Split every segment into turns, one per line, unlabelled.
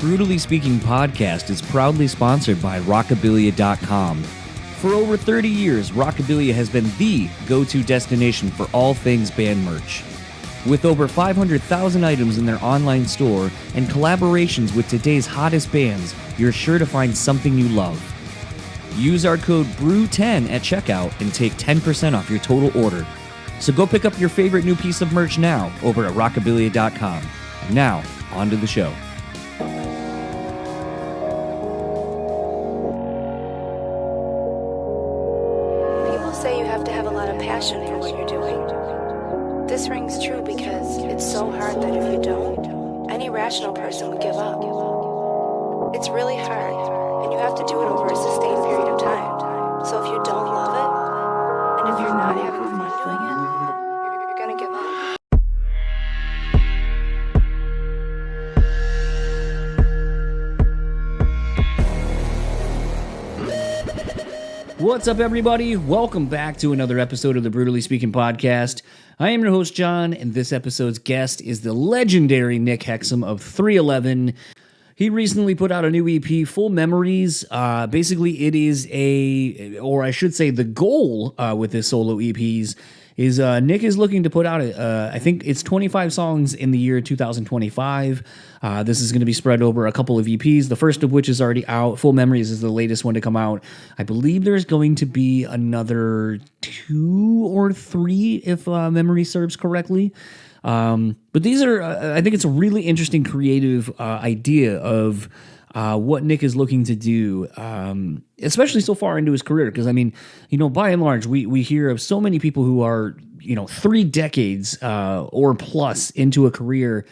BREWtally Speaking podcast is proudly sponsored by Rockabilia.com. For over 30 years, Rockabilia has been the go-to destination for all things band merch. With over 500,000 items in their online store and collaborations with today's hottest bands, you're sure to find something you love. Use our code BREW10 at checkout and take 10% off your total order. So go pick up your favorite new piece of merch now over at Rockabilia.com. And now, on to the show.
Say you have to have a lot of passion for what you're doing. This rings true because it's so hard that if you don't, any rational person would give up. It's really hard, and you have to do it over a sustained period of time. So if you don't love it, and if you're not having fun doing it, you're gonna give up.
What's up, everybody? Welcome back to another episode of the BREWtally Speaking podcast. I am your host, John, and this episode's guest is the legendary Nick Hexum of 311. He recently put out a new EP, Full Memories. Basically, it is the goal with his solo EPs is Nick is looking to put out, I think it's 25 songs in the year 2025. This is going to be spread over a couple of EPs, the first of which is already out. Full Memories is the latest one to come out. I believe there's going to be another 2 or 3, if memory serves correctly. But these are, I think it's a really interesting creative idea of what Nick is looking to do, especially so far into his career. Because, I mean, by and large, we hear of so many people who are, 3 decades or plus into a career.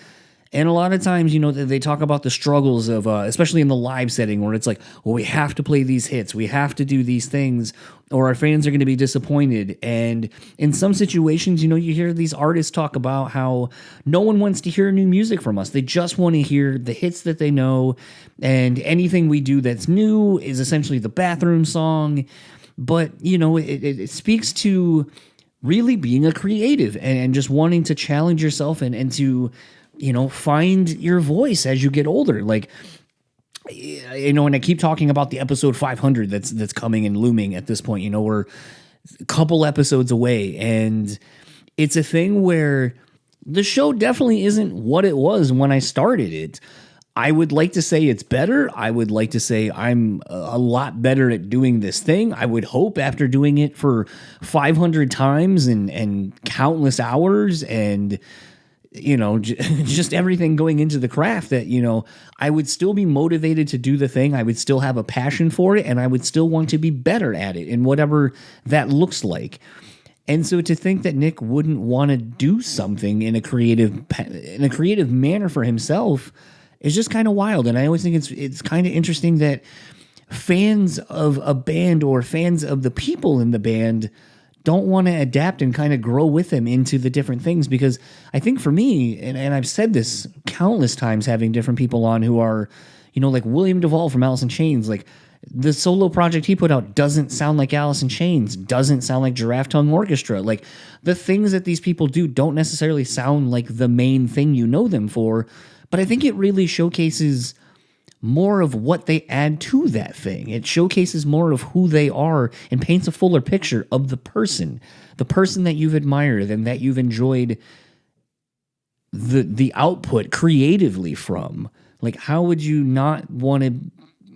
And a lot of times, they talk about the struggles of, especially in the live setting, where it's like, well, we have to play these hits, we have to do these things, or our fans are going to be disappointed. And in some situations, you hear these artists talk about how no one wants to hear new music from us. They just want to hear the hits that they know, and anything we do that's new is essentially the bathroom song. But, it speaks to really being a creative and just wanting to challenge yourself and to find your voice as you get older. Like, and I keep talking about the episode 500 that's coming and looming at this point. We're a couple episodes away, and it's a thing where the show definitely isn't what it was when I started it. I would like to say it's better. I would like to say I'm a lot better at doing this thing. I would hope after doing it for 500 times and countless hours and just everything going into the craft that, I would still be motivated to do the thing. I would still have a passion for it, and I would still want to be better at it in whatever that looks like. And so to think that Nick wouldn't want to do something in a creative manner for himself is just kind of wild. And I always think it's kind of interesting that fans of a band or fans of the people in the band don't want to adapt and kind of grow with them into the different things. Because I think for me, and I've said this countless times having different people on who are, like William Duvall from Alice in Chains, like the solo project he put out doesn't sound like Alice in Chains, doesn't sound like Giraffe Tongue Orchestra. Like the things that these people do don't necessarily sound like the main thing you know them for, but I think it really showcases more of what they add to that thing. It showcases more of who they are and paints a fuller picture of the person that you've admired and that you've enjoyed the output creatively from. Like, how would you not want to,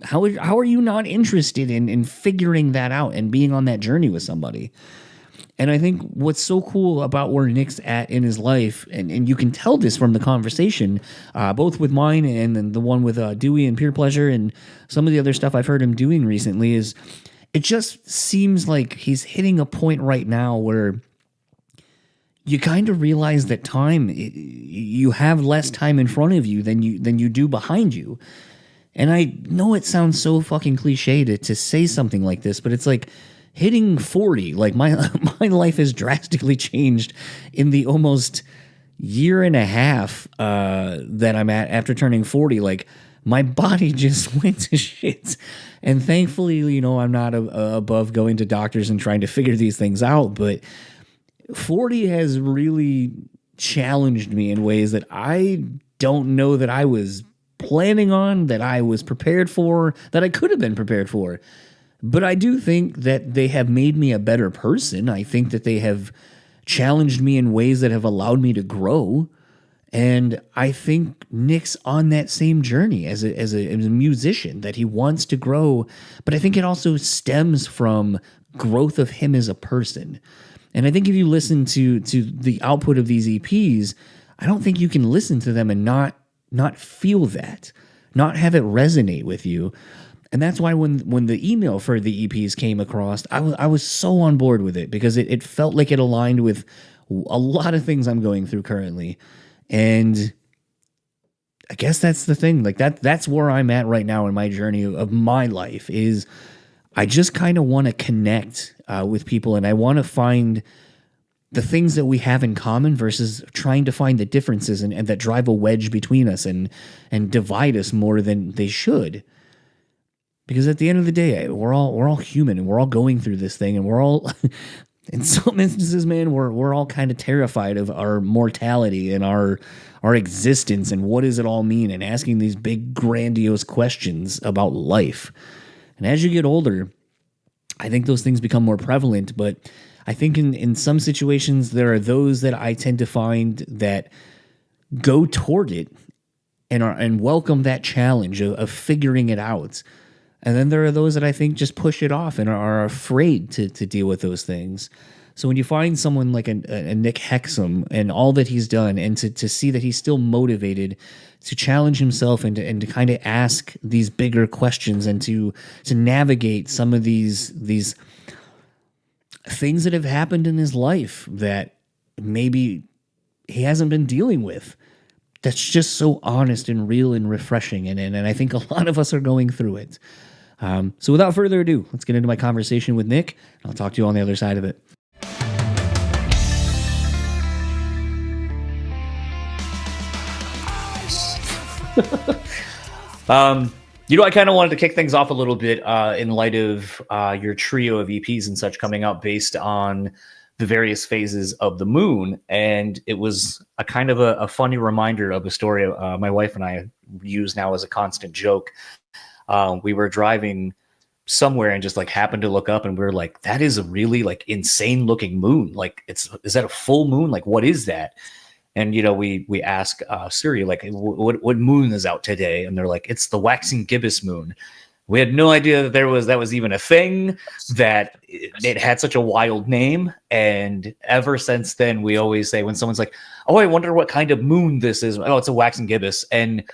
how are you not interested in figuring that out and being on that journey with somebody? And I think what's so cool about where Nick's at in his life, and you can tell this from the conversation, both with mine and then the one with Dewey and Peer Pleasure and some of the other stuff I've heard him doing recently, is it just seems like he's hitting a point right now where you kind of realize that you have less time in front of you than you do behind you. And I know it sounds so fucking cliche to say something like this, but it's like, hitting 40, like my life has drastically changed in the almost year and a half that I'm at after turning 40. Like my body just went to shit. And thankfully, I'm not above going to doctors and trying to figure these things out. But 40 has really challenged me in ways that I don't know that I was planning on, that I was prepared for, that I could have been prepared for. But I do think that they have made me a better person. I think that they have challenged me in ways that have allowed me to grow. And I think Nick's on that same journey as a musician, that he wants to grow. But I think it also stems from growth of him as a person. And I think if you listen to the output of these EPs, I don't think you can listen to them and not feel that, not have it resonate with you. And that's why when the email for the EPs came across, I was so on board with it, because it felt like it aligned with a lot of things I'm going through currently. And I guess that's the thing. Like that's where I'm at right now in my journey of my life, is I just kind of want to connect with people, and I want to find the things that we have in common versus trying to find the differences and that drive a wedge between us and divide us more than they should. Because at the end of the day, we're all human, and we're all going through this thing, and we're all in some instances, man, we're all kind of terrified of our mortality and our existence and what does it all mean, and asking these big grandiose questions about life. And as you get older, I think those things become more prevalent, but I think in some situations there are those that I tend to find that go toward it and welcome that challenge of figuring it out. And then there are those that I think just push it off and are afraid to deal with those things. So when you find someone like a Nick Hexum and all that he's done, and to see that he's still motivated to challenge himself and to kind of ask these bigger questions and to navigate some of these things that have happened in his life that maybe he hasn't been dealing with, that's just so honest and real and refreshing. And I think a lot of us are going through it. So without further ado, let's get into my conversation with Nick. I'll talk to you on the other side of it. I kind of wanted to kick things off a little bit in light of your trio of EPs and such coming out based on the various phases of the moon. And it was a kind of a funny reminder of a story my wife and I use now as a constant joke. We were driving somewhere and just like happened to look up, and we were like, that is a really like insane looking moon. Like, is that a full moon? Like, what is that? And, we ask Siri, like, what moon is out today? And they're like, it's the waxing gibbous moon. We had no idea that that was even a thing, that it had such a wild name. And ever since then, we always say, when someone's like, oh, I wonder what kind of moon this is. Oh, it's a waxing gibbous. And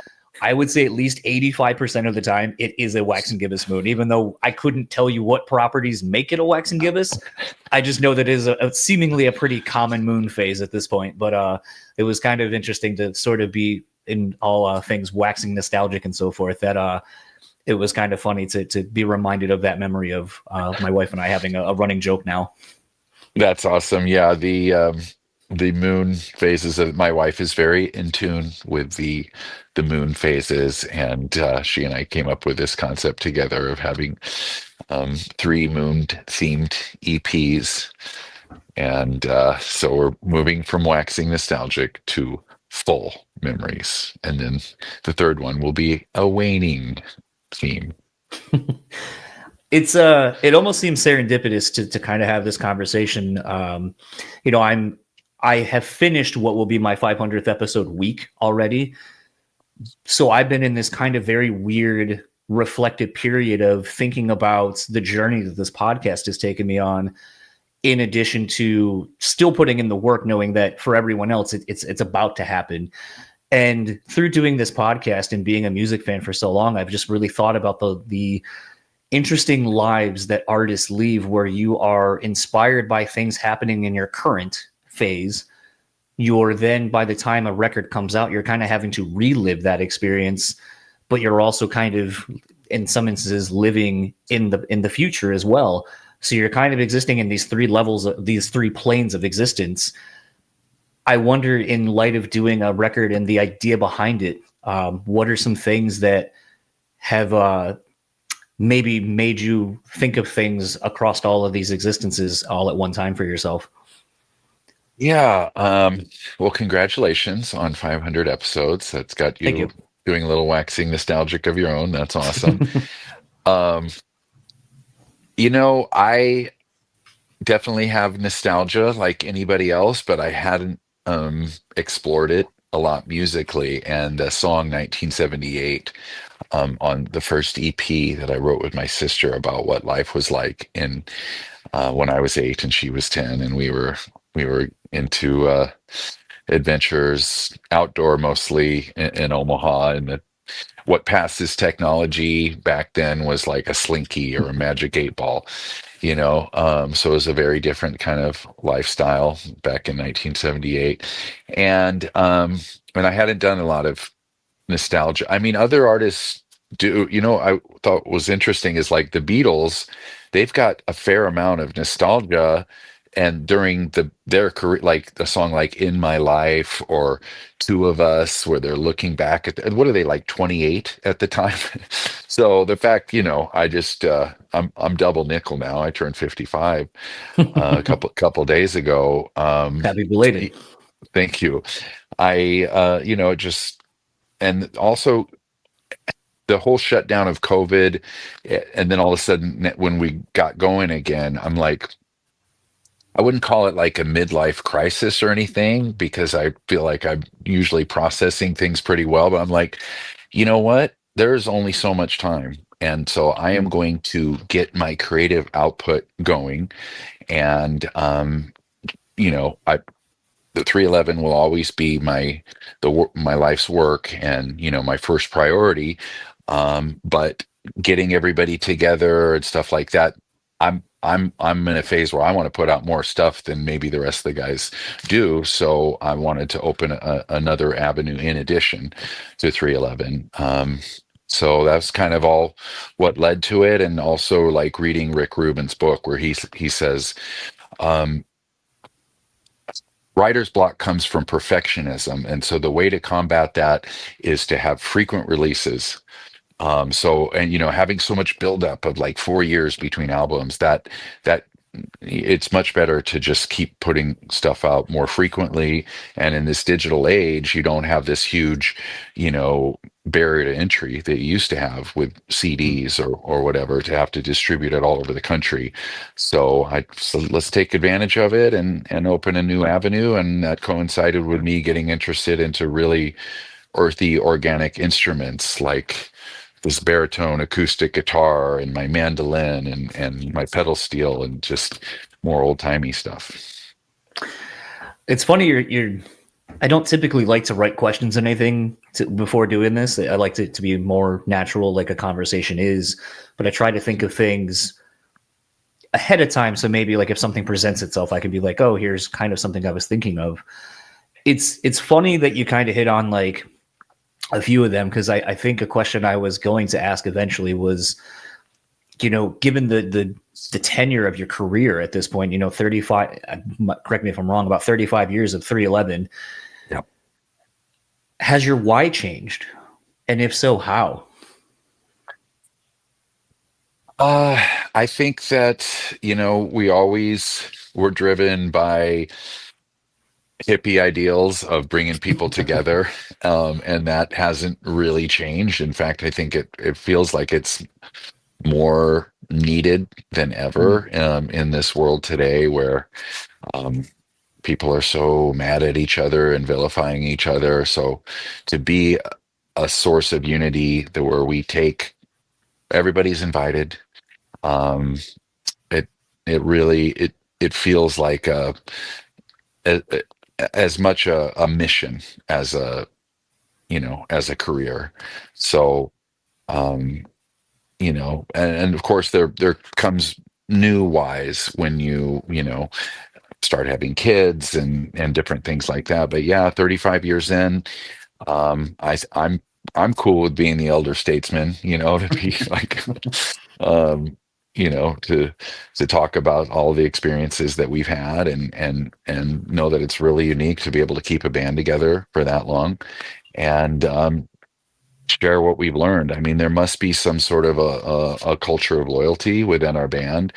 I would say at least 85% of the time it is a waxing gibbous moon, even though I couldn't tell you what properties make it a waxing gibbous. I just know that it is seemingly a pretty common moon phase at this point. But it was kind of interesting to sort of be in all things waxing nostalgic and so forth, that it was kind of funny to be reminded of that memory of my wife and I having a running joke now.
That's awesome. Yeah, the moon phases of my wife is very in tune with the moon phases, and she and I came up with this concept together of having 3 moon themed EPs, and so we're moving from waxing nostalgic to full memories, and then the third one will be a waning theme.
It almost seems serendipitous to kind of have this conversation. I have finished what will be my 500th episode week already. So I've been in this kind of very weird reflective period of thinking about the journey that this podcast has taken me on, in addition to still putting in the work, knowing that for everyone else, it's about to happen. And through doing this podcast and being a music fan for so long, I've just really thought about the interesting lives that artists leave, where you are inspired by things happening in your current phase. You're then, by the time a record comes out, you're kind of having to relive that experience, but you're also kind of, in some instances, living in the future as well. So you're kind of existing in these 3 levels, these 3 planes of existence. I wonder, in light of doing a record and the idea behind it, what are some things that have maybe made you think of things across all of these existences all at one time for yourself?
Yeah. Well, congratulations on 500 episodes. That's got you doing a little waxing nostalgic of your own. That's awesome. Um, I definitely have nostalgia like anybody else, but I hadn't explored it a lot musically. And the song 1978 on the first EP that I wrote with my sister about what life was like in when I was 8 and she was 10, and we were into adventures outdoor mostly in Omaha, and what passed as technology back then was like a slinky or a magic 8 ball, so it was a very different kind of lifestyle back in 1978. And I hadn't done a lot of nostalgia. I mean, other artists do. I thought was interesting is like the Beatles, they've got a fair amount of nostalgia. And during their career, like a song like "In My Life" or "Two of Us," where they're looking back at what are they, like 28 at the time? So the fact, I just I'm double nickel now. I turned 55 a couple days ago.
Happy belated.
Thank you. I just, and also the whole shutdown of COVID, and then all of a sudden when we got going again, I'm like, I wouldn't call it like a midlife crisis or anything because I feel like I'm usually processing things pretty well, but I'm like, you know what? There's only so much time. And so I am going to get my creative output going. And I the 311 will always be my life's work, and my first priority. But getting everybody together and stuff like that, I'm in a phase where I want to put out more stuff than maybe the rest of the guys do. So I wanted to open another avenue in addition to 311. So that's kind of all what led to it, and also like reading Rick Rubin's book where he says, um, writer's block comes from perfectionism, and so the way to combat that is to have frequent releases. And having so much buildup of like 4 years between albums, that it's much better to just keep putting stuff out more frequently. And in this digital age, you don't have this huge, barrier to entry that you used to have with CDs or whatever, to have to distribute it all over the country. So let's take advantage of it and open a new avenue. And that coincided with me getting interested into really earthy organic instruments like this baritone acoustic guitar and my mandolin and my pedal steel and just more old timey stuff.
It's funny. You're. I don't typically like to write questions or anything before doing this. I like it to be more natural, like a conversation is. But I try to think of things ahead of time, so maybe like if something presents itself, I could be like, "Oh, here's kind of something I was thinking of." It's funny that you kind of hit on like a few of them, because I think a question I was going to ask eventually was, given the tenure of your career at this point, 35, correct me if I'm wrong, about 35 years of 311.
Yep.
Has your why changed? And if so, how?
I think that, we always were driven by hippie ideals of bringing people together. And that hasn't really changed. In fact, I think it feels like it's more needed than ever in this world today where um, people are so mad at each other and vilifying each other. So to be a source of unity where we take everybody's invited, um, it it really it feels like a, as much a mission as as a career. So um, and of course there comes new whys when you start having kids and different things like that. But yeah, 35 years in, I'm cool with being the elder statesman, to be like um to talk about all the experiences that we've had and know that it's really unique to be able to keep a band together for that long and share what we've learned. I mean, there must be some sort of a culture of loyalty within our band.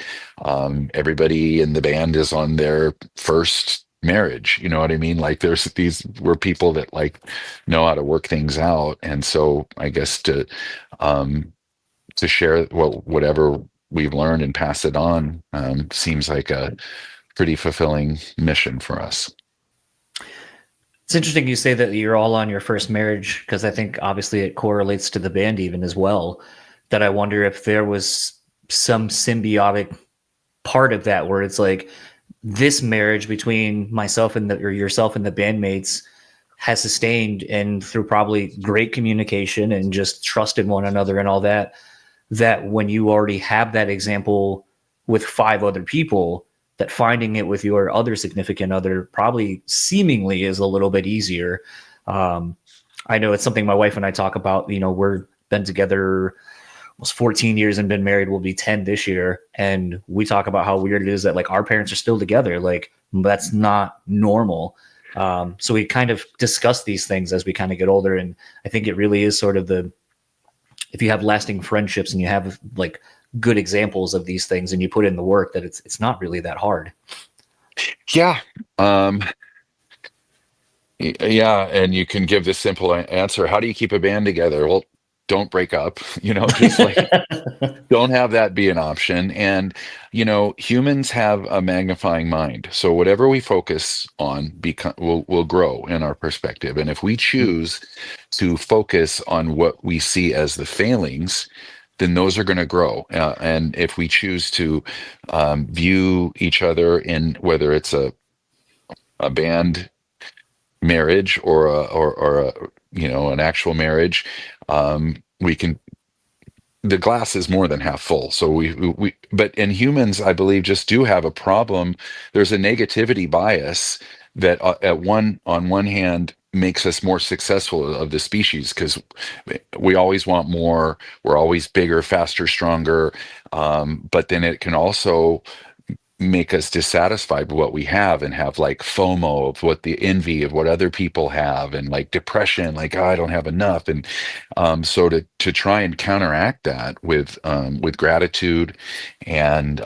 Everybody in the band is on their first marriage. You know what I mean? Like we're people that like know how to work things out. And so I guess to share whatever we've learned and pass it on, seems like a pretty fulfilling mission for us.
It's interesting you say that you're all on your first marriage, because I think obviously it correlates to the band even as well. That I wonder if there was some symbiotic part of that where it's like this marriage between myself and or yourself and the bandmates has sustained, and through probably great communication and just trust in one another and all that, that when you already have that example with 5 other people, that finding it with your other significant other probably seemingly is a little bit easier. I know it's something my wife and I talk about. We're been together almost 14 years and been married. We'll be 10 this year. And we talk about how weird it is that like our parents are still together. Like that's not normal. So we kind of discuss these things as we kind of get older. And I think it really is sort of if you have lasting friendships and you have like good examples of these things and you put in the work, that it's not really that hard.
Yeah. Yeah. And you can give this simple answer. How do you keep a band together? Well, don't break up, just like don't have that be an option. And, humans have a magnifying mind. So whatever we focus on will grow in our perspective. And if we choose to focus on what we see as the failings, then those are going to grow. And if we choose to view each other in whether it's a band marriage or an actual marriage, we can, the glass is more than half full. So but in humans, I believe, just do have a problem. There's a negativity bias that on one hand makes us more successful of the species, because we always want more. We're always bigger, faster, stronger. But then it can also make us dissatisfied with what we have and have like FOMO of what the envy of what other people have, and like depression, like, oh, I don't have enough. And so to try and counteract that with gratitude, and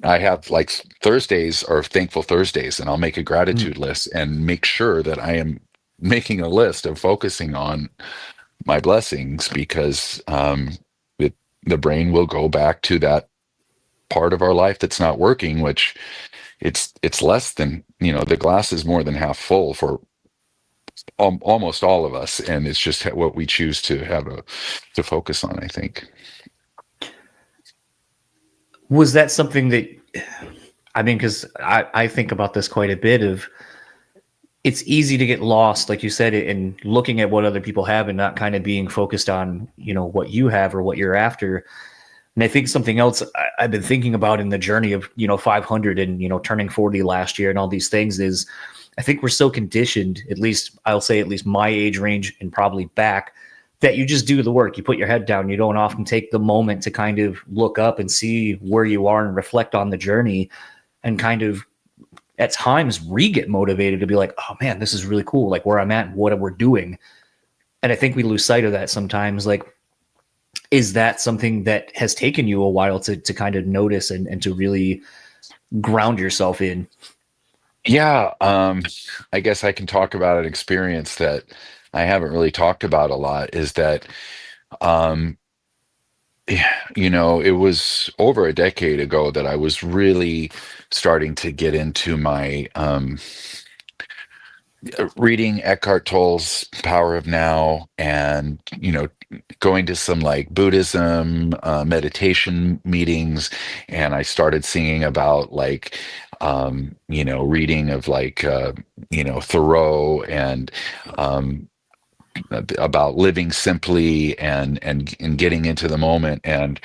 I have like Thursdays are thankful Thursdays, and I'll make a gratitude list and make sure that I am making a list of focusing on my blessings, because the brain will go back to that part of our life that's not working, which it's less than, the glass is more than half full for almost all of us, and it's just what we choose to to focus on, I think.
Was that something that, I mean, because I think about this quite a bit of, it's easy to get lost, like you said, in looking at what other people have and not kind of being focused on, what you have or what you're after. And I think something else I've been thinking about in the journey of, 500 and, turning 40 last year and all these things is, I think we're so conditioned, at least my age range and probably back, that you just do the work. You put your head down. You don't often take the moment to kind of look up and see where you are and reflect on the journey, and kind of at times get motivated to be like, oh man, this is really cool. Like where I'm at and what we're doing. And I think we lose sight of that sometimes. Like, is that something that has taken you a while to kind of notice and to really ground yourself in?
Yeah. I guess I can talk about an experience that I haven't really talked about a lot, is that, um, it was over a decade ago that I was really starting to get into my, reading Eckhart Tolle's Power of Now, and going to some like Buddhism meditation meetings, and I started singing about like reading of like Thoreau, and about living simply, and getting into the moment. And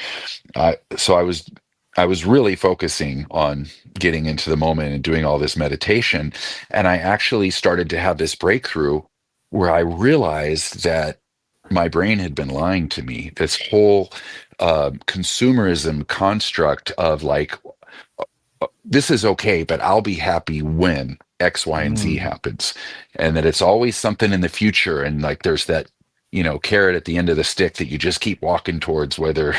so I was really focusing on getting into the moment and doing all this meditation. And I actually started to have this breakthrough where I realized that my brain had been lying to me. This whole consumerism construct of like, this is okay, but I'll be happy when X, Y, and Z happens. And that it's always something in the future. And like there's that carrot at the end of the stick that you just keep walking towards, whether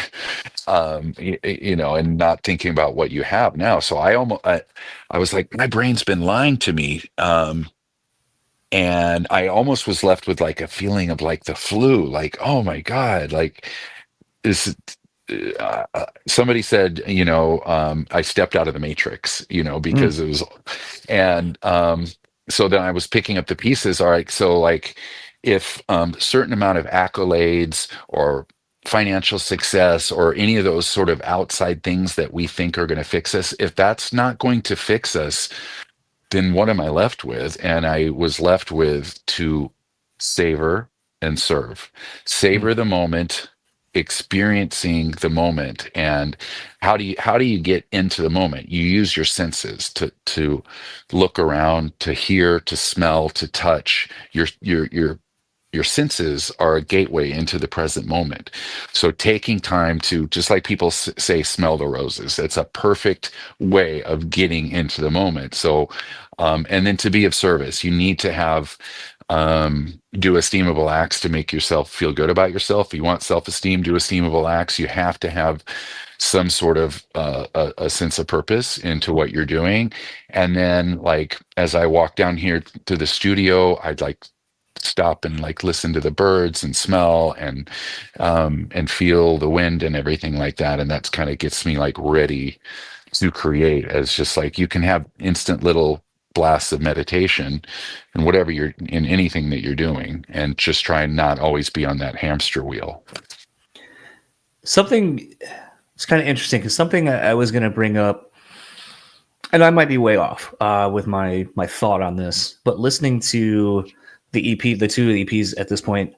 and not thinking about what you have now. So I was like, my brain's been lying to me. And I almost was left with like a feeling of like the flu, like, oh my God, like is somebody said, I stepped out of the matrix,
Mm.
because it was, and so then I was picking up the pieces. All right, so like if certain amount of accolades or financial success or any of those sort of outside things that we think are going to fix us, if that's not going to fix us, then what am I left with? And I was left with to savor and serve.
Mm.
Savor the moment, experiencing the moment. And how do you get into the moment? You use your senses to look around, to hear, to smell, to touch. Your senses are a gateway into the present moment. So taking time to, just like people say, smell the roses, it's a perfect way of getting into the moment. So, and then to be of service, you need to have, do esteemable acts to make yourself feel good about yourself. If you want self-esteem, do esteemable acts. You have to have some sort of a sense of purpose into what you're doing. And then, like, as I walk down here to the studio, I'd like stop and like listen to the birds and smell and feel the wind and everything like that. And that's kind of gets me like ready to create. As just like you can have instant little blasts of meditation and whatever you're in, anything that you're doing, and just try and not always be on that hamster wheel.
Something it's kind of interesting because something I was going to bring up, and I might be way off with my thought on this, but listening to the EP, the two EPs at this point,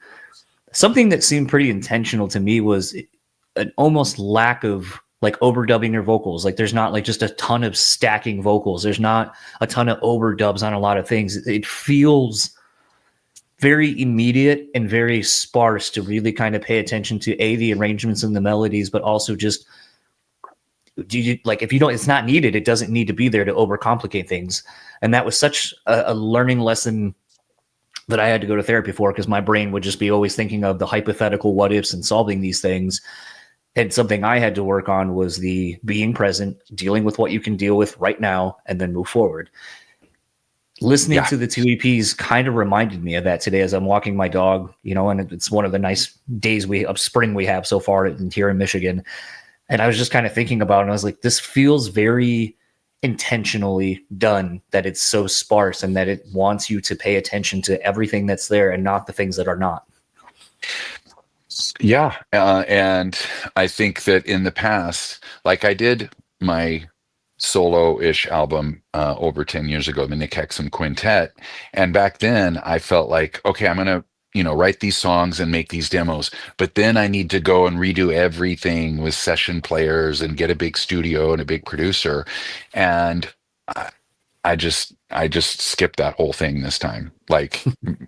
something that seemed pretty intentional to me was an almost lack of like overdubbing your vocals. Like there's not like just a ton of stacking vocals. There's not a ton of overdubs on a lot of things. It feels very immediate and very sparse to really kind of pay attention to the arrangements and the melodies, but also just do you like if you don't, it's not needed. It doesn't need to be there to overcomplicate things. And that was such a learning lesson that I had to go to therapy for, because my brain would just be always thinking of the hypothetical what ifs and solving these things. And something I had to work on was the being present, dealing with what you can deal with right now, and then move forward. Listening
Yeah.
to the two EPs kind of reminded me of that today as I'm walking my dog, and it's one of the nice days of spring we have so far here in Michigan. And I was just kind of thinking about it, and I was like, this feels very intentionally done, that it's so sparse and that it wants you to pay attention to everything that's there and not the things that are not.
Yeah, and I think that in the past, like I did my solo-ish album over 10 years ago, the Nick Hexum Quintet, and back then I felt like, okay, I'm gonna, write these songs and make these demos, but then I need to go and redo everything with session players and get a big studio and a big producer, and I just skipped that whole thing this time. Like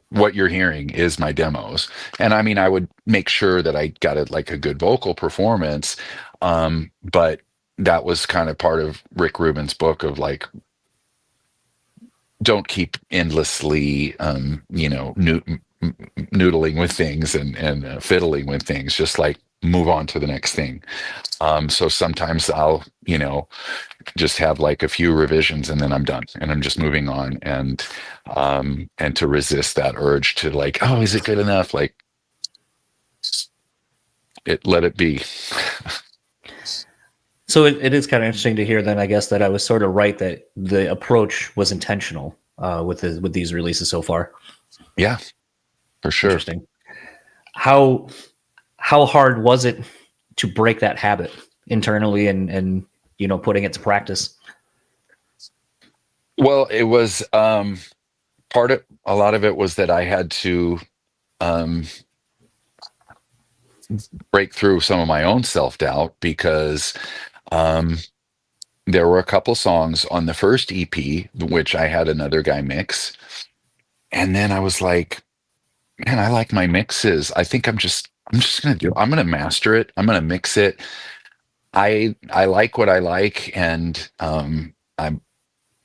what you're hearing is my demos. And I mean, I would make sure that I got like a good vocal performance. But that was kind of part of Rick Rubin's book of like, don't keep endlessly, noodling with things and fiddling with things, just like move on to the next thing. So sometimes I'll, just have like a few revisions and then I'm done and I'm just moving on, and to resist that urge to like, oh, is it good enough? Like let it be.
So it is kind of interesting to hear then, I guess, that I was sort of right, that the approach was intentional with these releases so far.
Yeah, for sure.
Interesting. How hard was it to break that habit internally and putting it to practice?
Well, it was a lot of it was that I had to um break through some of my own self-doubt, because um there were a couple songs on the first EP which I had another guy mix, and then I was like, man, I like my mixes. I think I'm gonna master it. I'm gonna mix it. I like what I like, and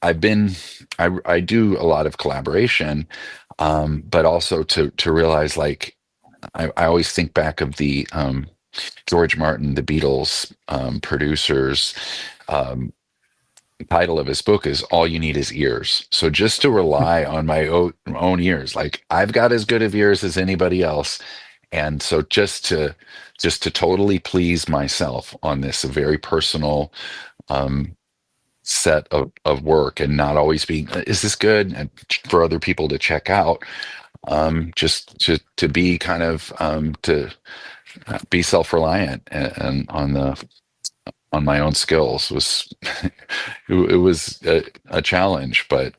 I've been I do a lot of collaboration, but also to realize like I always think back of the George Martin, the Beatles producers. Um, Title of his book is "All You Need Is Ears." So just to rely on my own ears, like I've got as good of ears as anybody else, and so just to totally please myself on this very personal um, set of work, and not always being, is this good, and for other people to check out, just to be kind of to be self-reliant and on my own skills was it was a challenge, but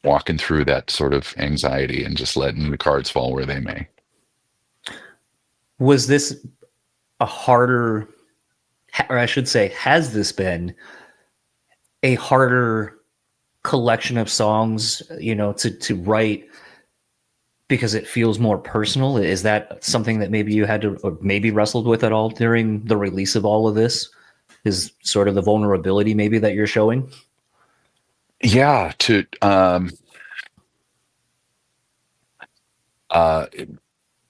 walking through that sort of anxiety and just letting the cards fall where they may.
Was this a harder, or I should say, has this been a harder collection of songs, to write because it feels more personal? Is that something that maybe you had to, or maybe wrestled with at all during the release of all of this? Is sort of the vulnerability maybe that you're showing?
Yeah, to uh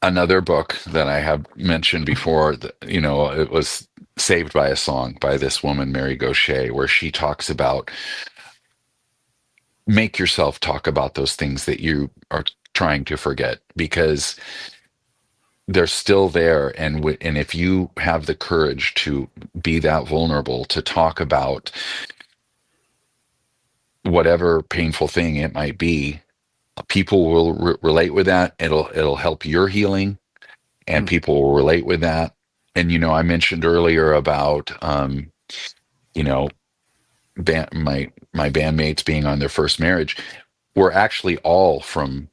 another book that I have mentioned before, it was Saved by a Song by this woman, Mary Gaucher, where she talks about make yourself talk about those things that you are trying to forget, because they're still there. And if you have the courage to be that vulnerable, to talk about whatever painful thing it might be, people will relate with that. It'll help your healing, and people will relate with that. And I mentioned earlier about you know my bandmates being on their first marriage. We're actually all from,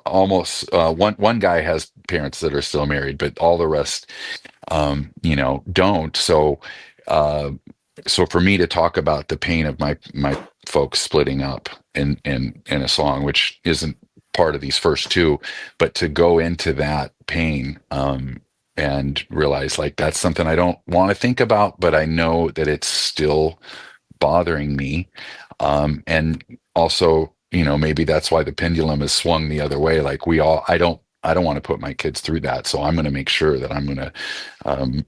almost, one guy has parents that are still married, but all the rest don't. Uh, so for me to talk about the pain of my folks splitting up in a song, which isn't part of these first two, but to go into that pain, and realize like that's something I don't want to think about, but I know that it's still bothering me. And also, maybe that's why the pendulum has swung the other way. Like I don't want to put my kids through that. So I'm going to make sure that I'm going to um,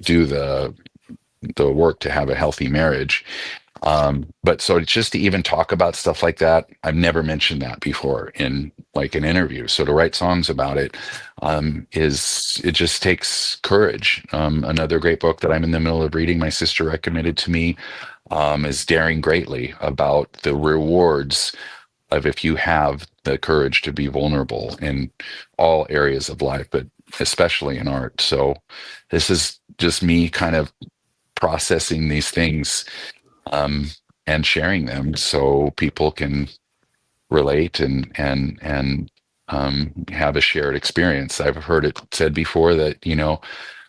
do the work to have a healthy marriage. But so it's just to even talk about stuff like that, I've never mentioned that before in like an interview. So to write songs about it, it just takes courage. Another great book that I'm in the middle of reading, my sister recommended to me, is Daring Greatly, about the rewards of if you have the courage to be vulnerable in all areas of life, but especially in art. So this is just me kind of processing these things, um, and sharing them so people can relate and have a shared experience. I've heard it said before that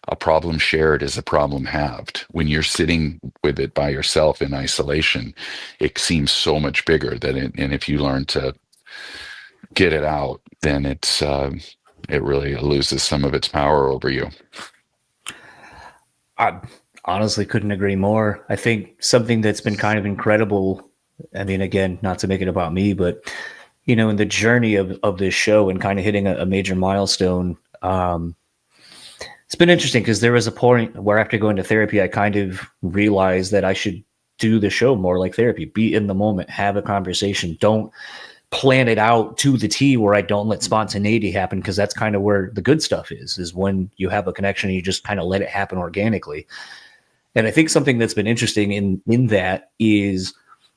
a problem shared is a problem halved. When you're sitting with it by yourself in isolation, it seems so much bigger and if you learn to get it out, then it really loses some of its power over you.
I honestly couldn't agree more. I think something that's been kind of incredible, I mean, again, not to make it about me, but in the journey of this show and kind of hitting a major milestone, it's been interesting because there was a point where after going to therapy, I kind of realized that I should do the show more like therapy, be in the moment, have a conversation, don't plan it out to the T where I don't let spontaneity happen, because that's kind of where the good stuff is when you have a connection and you just kind of let it happen organically. And I think something that's been interesting in that is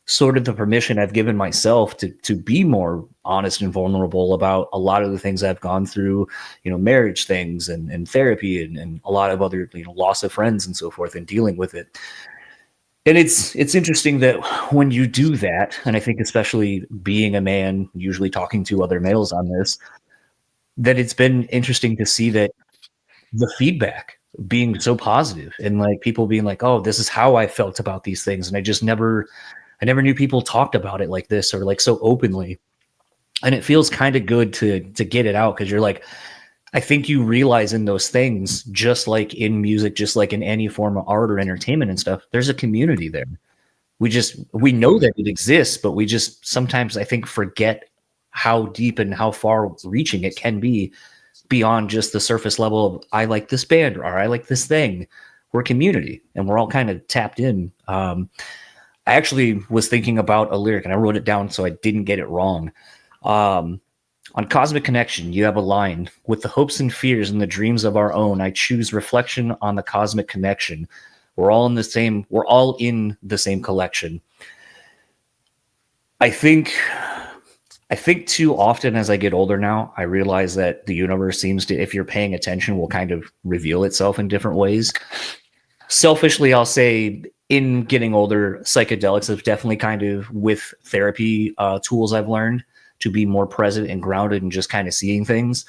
sort of the permission I've given myself to be more honest and vulnerable about a lot of the things I've gone through, marriage things and therapy and a lot of other, loss of friends and so forth, and dealing with it. And it's interesting that when you do that, and I think especially being a man, usually talking to other males on this, that it's been interesting to see that the feedback being so positive and like people being like, oh, this is how I felt about these things. And I never knew people talked about it like this or like so openly. And it feels kind of good to get it out, because you're like, I think you realize in those things, just like in music, just like in any form of art or entertainment and stuff, there's a community there. We know that it exists, but we just sometimes, I think, forget how deep and how far reaching it can be beyond just the surface level of I like this band or I like this thing. We're a community and we're all kind of tapped in. I actually was thinking about a lyric and I wrote it down so I didn't get it wrong. On Cosmic Connection, you have a line, with the hopes and fears and the dreams of our own, I choose reflection on the cosmic connection. We're all in the same collection. I think too often as I get older now, I realize that the universe seems to, if you're paying attention, will kind of reveal itself in different ways. Selfishly, I'll say in getting older, psychedelics have definitely kind of, with therapy tools I've learned to be more present and grounded and just kind of seeing things.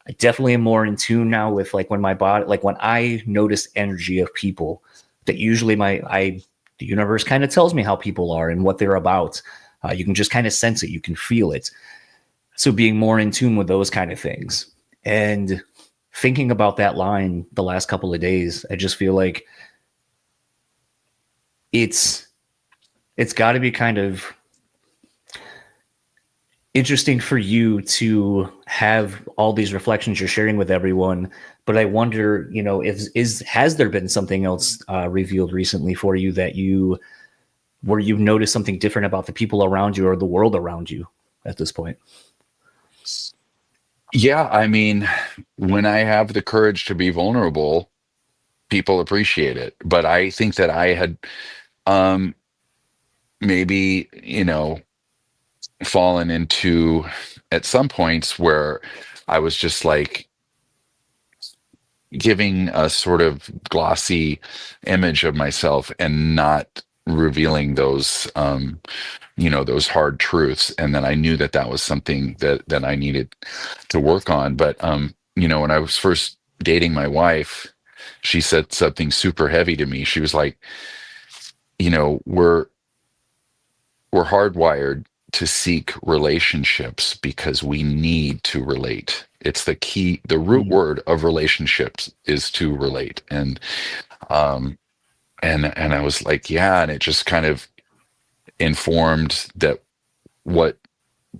I definitely am more in tune now with like when my body, like when I notice energy of people, that usually the universe kind of tells me how people are and what they're about. You can just kind of sense it. You can feel it. So being more in tune with those kind of things and thinking about that line the last couple of days, I just feel like it's got to be kind of interesting for you to have all these reflections you're sharing with everyone. But I wonder, has there been something else revealed recently for you where you've noticed something different about the people around you or the world around you at this point?
Yeah, I mean, when I have the courage to be vulnerable, people appreciate it. But I think that I had um maybe, fallen into at some points where I was just like giving a sort of glossy image of myself and not revealing those hard truths. And then I knew that that was something that I needed to work on. But when I was first dating my wife, she said something super heavy to me. She was like, we're hardwired to seek relationships because we need to relate. It's the key, the root word of relationships is to relate. Um and I was like, yeah, and it just kind of informed that what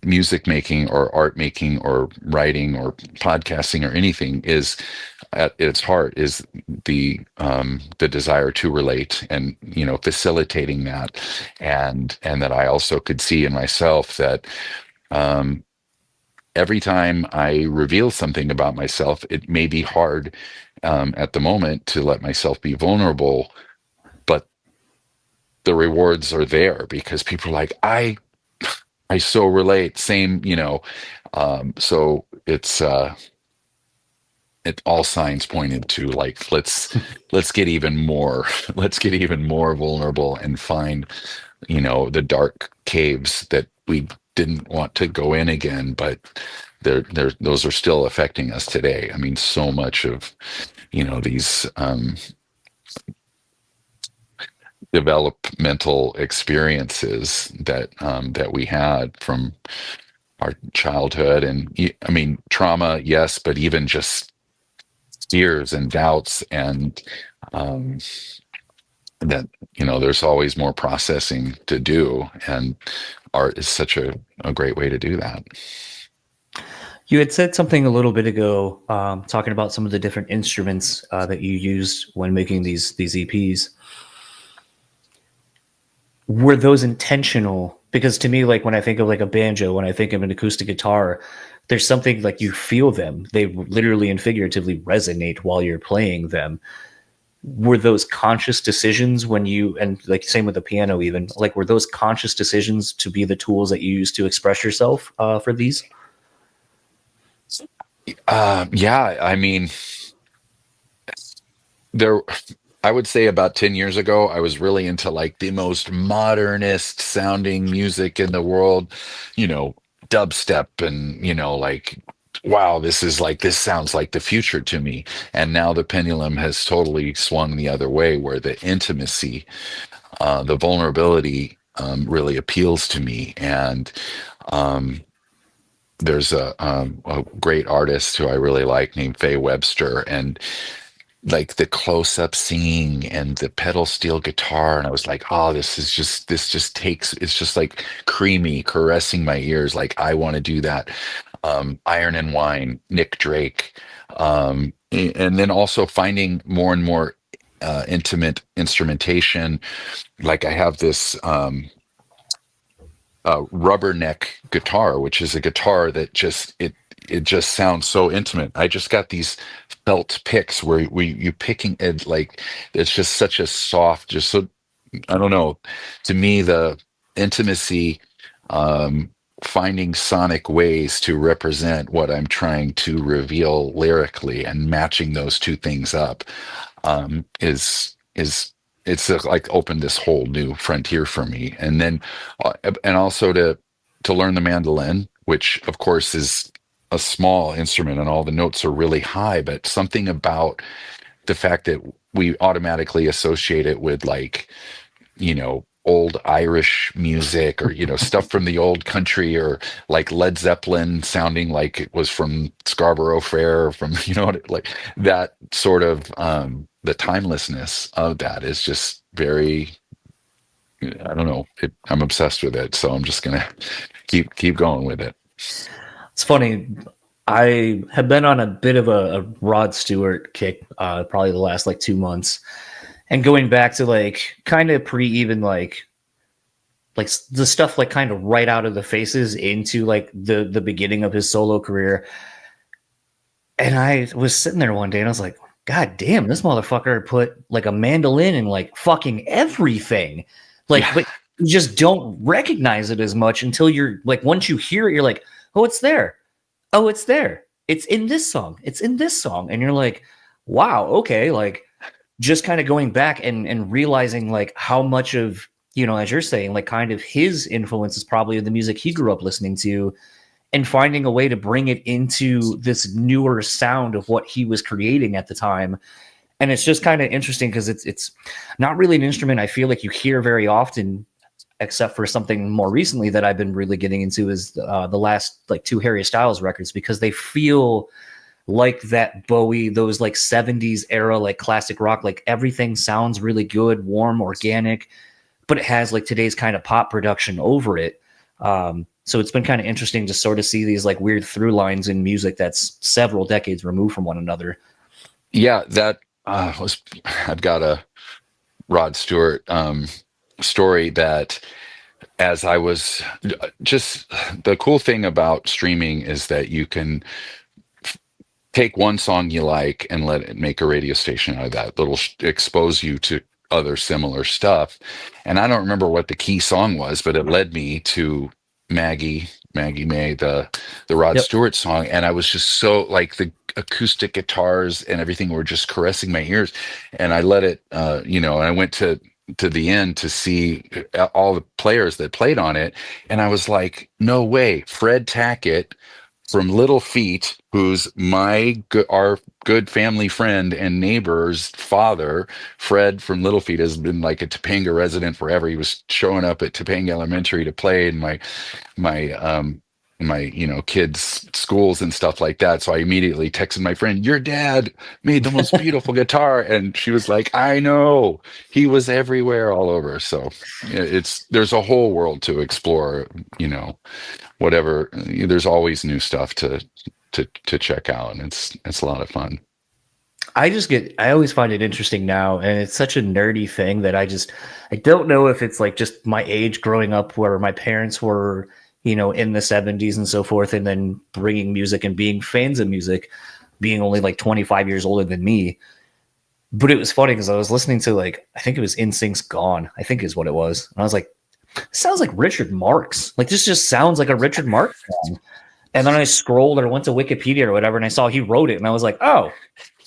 music making or art making or writing or podcasting or anything is at its heart is the desire to relate and facilitating that, and that I also could see in myself that um every time I reveal something about myself, it may be hard at the moment to let myself be vulnerable, but the rewards are there because people are like, I so relate. Same, so it all signs pointed to like let's get even more let's get even more vulnerable and find the dark caves that we didn't want to go in again, but they're those are still affecting us today. I mean, so much of these developmental experiences that we had from our childhood, and I mean trauma, yes, but even just fears and doubts, and um, that there's always more processing to do, and art is such a great way to do that.
You had said something a little bit ago, talking about some of the different instruments that you used when making these EPs. Were those intentional? Because to me, like when I think of like a banjo, when I think of an acoustic guitar, there's something like you feel them. They literally and figuratively resonate while you're playing them. Were those conscious decisions and like same with the piano, even like, were those conscious decisions to be the tools that you use to express yourself for these?
Yeah, I mean, there I would say about 10 years ago I was really into like the most modernist sounding music in the world, you know dubstep, and like, wow, this sounds like the future to me. And now the pendulum has totally swung the other way, where the intimacy, the vulnerability, really appeals to me. And um there's a great artist who I really like named Faye Webster, and like the close-up singing and the pedal steel guitar, and I was like, oh, this just takes, it's just like creamy, caressing my ears. Like I want to do that. Iron and Wine, Nick Drake, and then also finding more and more intimate instrumentation. Like I have this rubberneck guitar, which is a guitar that it just sounds so intimate. I just got these felt picks where you picking it, like it's just such a soft, just so, I don't know. To me, the intimacy, um, finding sonic ways to represent what I'm trying to reveal lyrically and matching those two things up, is it's like opened this whole new frontier for me. And then, and also to learn the mandolin, which of course is a small instrument and all the notes are really high, but something about the fact that we automatically associate it with, like, old Irish music, or stuff from the old country, or like Led Zeppelin sounding like it was from Scarborough Fair, or from like that sort of, the timelessness of that is just very, I don't know, I'm obsessed with it, so I'm just gonna keep going with it.
It's funny. I have been on a bit of a Rod Stewart kick, probably the last like 2 months, and going back to like kind of even like the stuff like kind of right out of the Faces into like the beginning of his solo career. And I was sitting there one day and I was like, God damn, this motherfucker put like a mandolin in like fucking everything. Like,
Yeah.
but you just don't recognize it as much until you're like, once you hear it, you're like, oh, it's there. Oh, it's there. It's in this song. It's in this song. And you're like, wow, okay. Like, just kind of going back and realizing like how much of, as you're saying, like kind of his influence is probably the music he grew up listening to, and finding a way to bring it into this newer sound of what he was creating at the time. And it's just kind of interesting because it's not really an instrument I feel like you hear very often, except for something more recently that I've been really getting into is the last like two Harry Styles records, because they feel like that Bowie, those like 70s era, like classic rock, like everything sounds really good, warm, organic, but it has like today's kind of pop production over it. So it's been kind of interesting to sort of see these like weird through lines in music that's several decades removed from one another.
Yeah, that I've got a Rod Stewart story that, as I was just, the cool thing about streaming is that you can take one song you like and let it make a radio station out of that. That'll expose you to other similar stuff. And I don't remember what the key song was, but it led me to Maggie May, the Rod
Yep.
Stewart song. And I was just so, like, the acoustic guitars and everything were just caressing my ears. And I let it, and I went to the end to see all the players that played on it. And I was like, no way, Fred Tackett from Little Feat, who's our good family friend and neighbor's father. Fred from Little Feat has been like a Topanga resident forever. He was showing up at Topanga Elementary to play in my kids' schools and stuff like that. So I immediately texted my friend, "Your dad made the most beautiful guitar," and she was like, "I know, he was everywhere, all over." So there's a whole world to explore. Whatever, there's always new stuff to check out, and it's a lot of fun.
I always find it interesting now, and it's such a nerdy thing that I don't know if it's like just my age growing up where my parents were, in the 70s and so forth, and then bringing music and being fans of music, being only like 25 years older than me. But it was funny because I was listening to like, I think it was NSYNC's Gone, I think is what it was. And I was like, this sounds like Richard Marx. Like, this just sounds like a Richard Marx song. And then I scrolled or went to Wikipedia or whatever, and I saw he wrote it, and I was like, oh,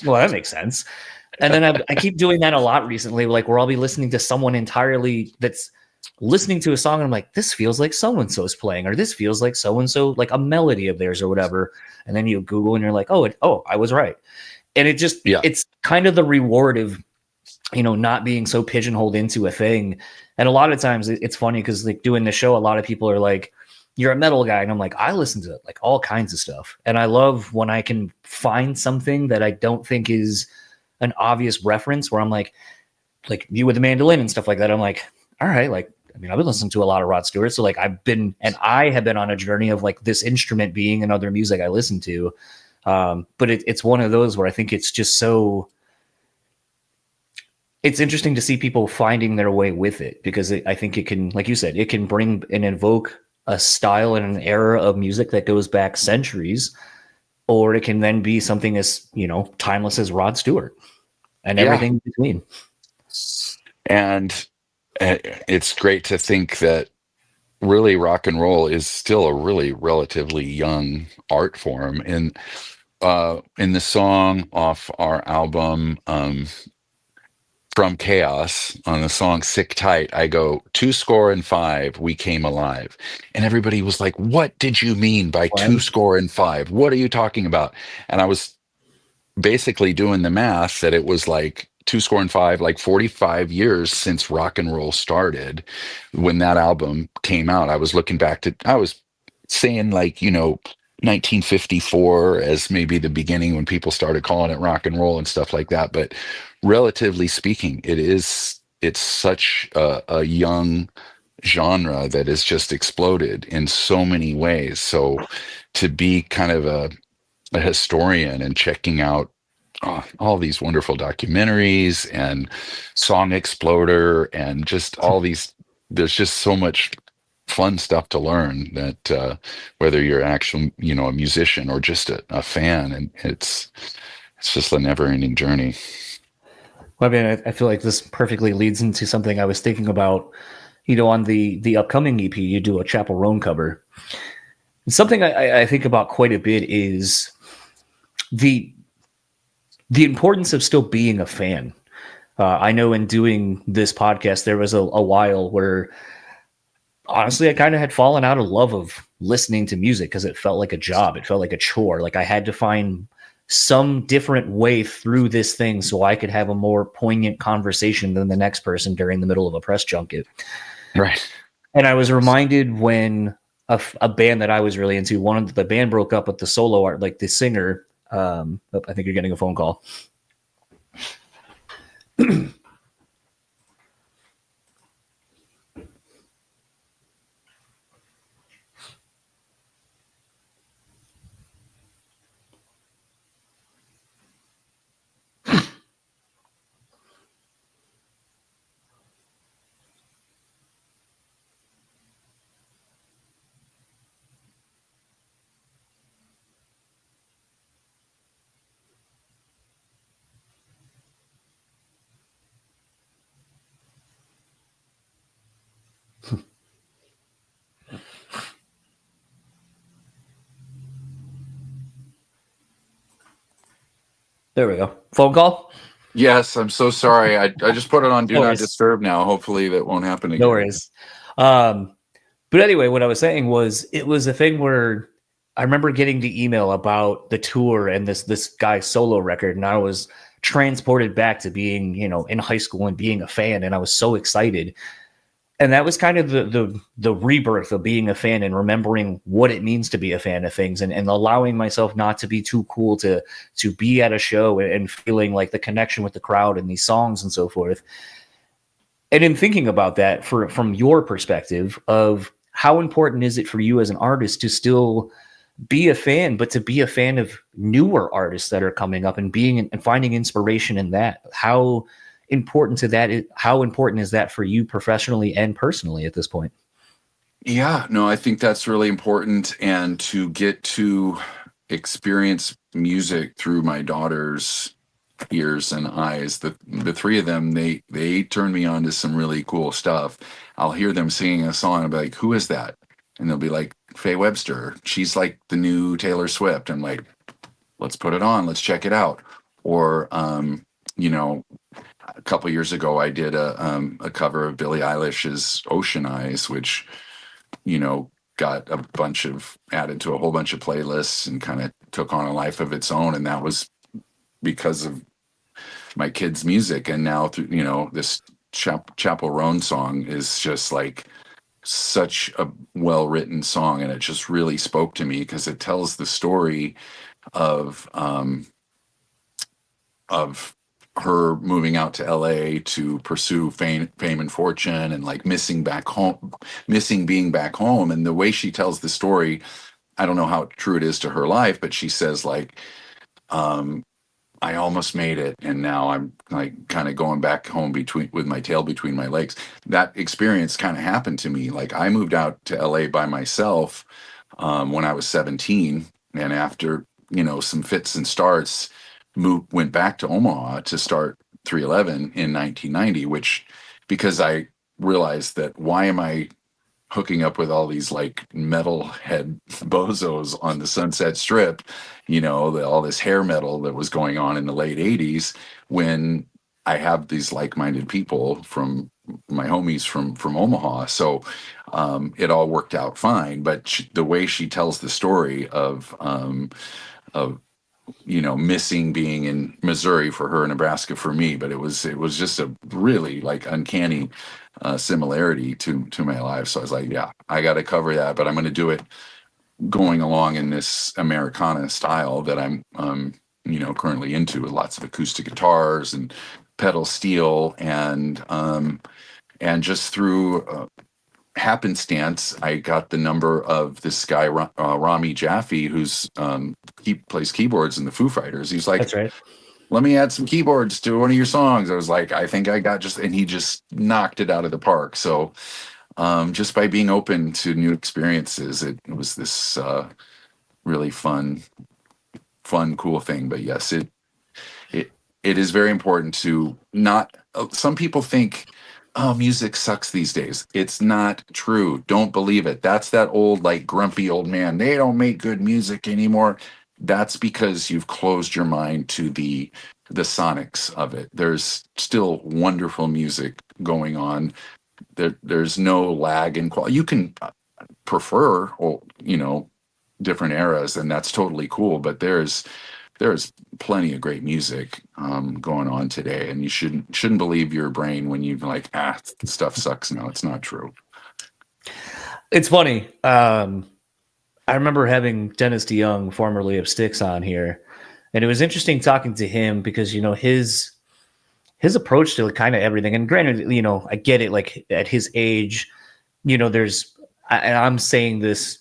well, that makes sense. And then I keep doing that a lot recently, like where I'll be listening to someone entirely that's listening to a song, and I'm like, this feels like so-and-so's playing, or this feels like so-and-so, like a melody of theirs or whatever. And then you Google and you're like, oh, I was right. And it just, it's kind of the reward of, not being so pigeonholed into a thing. And a lot of times it's funny because like doing the show, a lot of people are like, you're a metal guy. And I'm like, I listen to like all kinds of stuff. And I love when I can find something that I don't think is an obvious reference where I'm like you with the mandolin and stuff like that. I'm like, all right, like, I mean, I've been listening to a lot of Rod Stewart. So like I have been on a journey of like this instrument being another music I listen to. But it's one of those where I think it's just it's interesting to see people finding their way with it, because I think it can, like you said, it can bring and invoke a style and an era of music that goes back centuries, or it can then be something as, timeless as Rod Stewart and everything in between.
And it's great to think that really rock and roll is still a really relatively young art form. And in the song off our album, From Chaos, on the song Sick Tight, I go, 2 score and 5, we came alive. And everybody was like, what did you mean by 2 score and 5? What are you talking about? And I was basically doing the math that it was like 2 score and 5, like 45 years since rock and roll started. When that album came out, I was saying like, 1954 as maybe the beginning when people started calling it rock and roll and stuff like that. But relatively speaking, it's such a young genre that has just exploded in so many ways. So to be kind of a historian and checking out all these wonderful documentaries and Song Exploder and just all these, there's just so much fun stuff to learn that whether you're actually, a musician or just a fan, and it's just a never-ending journey.
Well, I mean, I feel like this perfectly leads into something I was thinking about, on the upcoming EP. You do a Chapel Roan cover. And something I think about quite a bit is the importance of still being a fan. I know in doing this podcast, there was a while where, honestly, I kind of had fallen out of love of listening to music because it felt like a job. It felt like a chore. Like I had to find some different way through this thing so I could have a more poignant conversation than the next person during the middle of a press junket.
Right.
And I was reminded when a band that I was really into, the band broke up with the solo art, like the singer. I think you're getting a phone call. There we go. Phone call?
Yes, I'm so sorry. I just put it on Do Not Disturb now. Hopefully that won't happen again.
No worries. But anyway, what I was saying was, it was a thing where I remember getting the email about the tour and this guy's solo record, and I was transported back to being, in high school and being a fan, and I was so excited. And that was kind of the rebirth of being a fan and remembering what it means to be a fan of things, and allowing myself not to be too cool to be at a show and feeling like the connection with the crowd and these songs and so forth. And in thinking about that from your perspective of how important is it for you as an artist to still be a fan, but to be a fan of newer artists that are coming up and finding inspiration in that? How important is that for you professionally and personally at this point?
Yeah, no, I think that's really important. And to get to experience music through my daughter's ears and eyes, the three of them, they turn me on to some really cool stuff. I'll hear them singing a song and I'll be like, who is that? And they'll be like, Faye Webster. She's like the new Taylor Swift. I'm like, let's put it on. Let's check it out. Or, a couple years ago, I did a cover of Billie Eilish's Ocean Eyes, which, got added to a whole bunch of playlists and kind of took on a life of its own. And that was because of my kids' music. And now through, this Chapel Roan song is just like such a well-written song. And it just really spoke to me because it tells the story of her moving out to LA to pursue fame and fortune, and like missing being back home. And the way she tells the story, I don't know how true it is to her life, but she says like, um, I almost made it, and now I'm like kind of going back home with my tail between my legs. That experience kind of happened to me. Like I moved out to LA by myself when I was 17, and after some fits and starts, went back to Omaha to start 311 in 1990. Which, because I realized that why am I hooking up with all these like metalhead bozos on the Sunset Strip, all this hair metal that was going on in the late 80s, when I have these like-minded people from my homies from Omaha. So it all worked out fine. But the way she tells the story of missing being in Missouri for her, Nebraska for me, but it was just a really like uncanny similarity to my life. So I was like, yeah, I got to cover that, but I'm going to do it going along in this Americana style that I'm currently into, with lots of acoustic guitars and pedal steel, and just through happenstance, I got the number of this guy, Rami Jaffe, who's he plays keyboards in the Foo Fighters. He's like,
That's right.
let me add some keyboards to one of your songs. I was like, I think I got and he just knocked it out of the park. So just by being open to new experiences, it was this really fun, cool thing. But yes, it is very important to not. Some people think, oh, music sucks these days. It's not true. Don't believe it. That's that old, like, grumpy old man. They don't make good music anymore. That's because you've closed your mind to the sonics of it. There's still wonderful music going on. There's no lag in quality. You can prefer, different eras, and that's totally cool. But there's plenty of great music going on today, and you shouldn't believe your brain when you like, stuff sucks. No, it's not true.
It's funny. I remember having Dennis DeYoung, formerly of Styx, on here, and it was interesting talking to him because his approach to kind of everything. And granted, I get it. Like at his age, and I'm saying this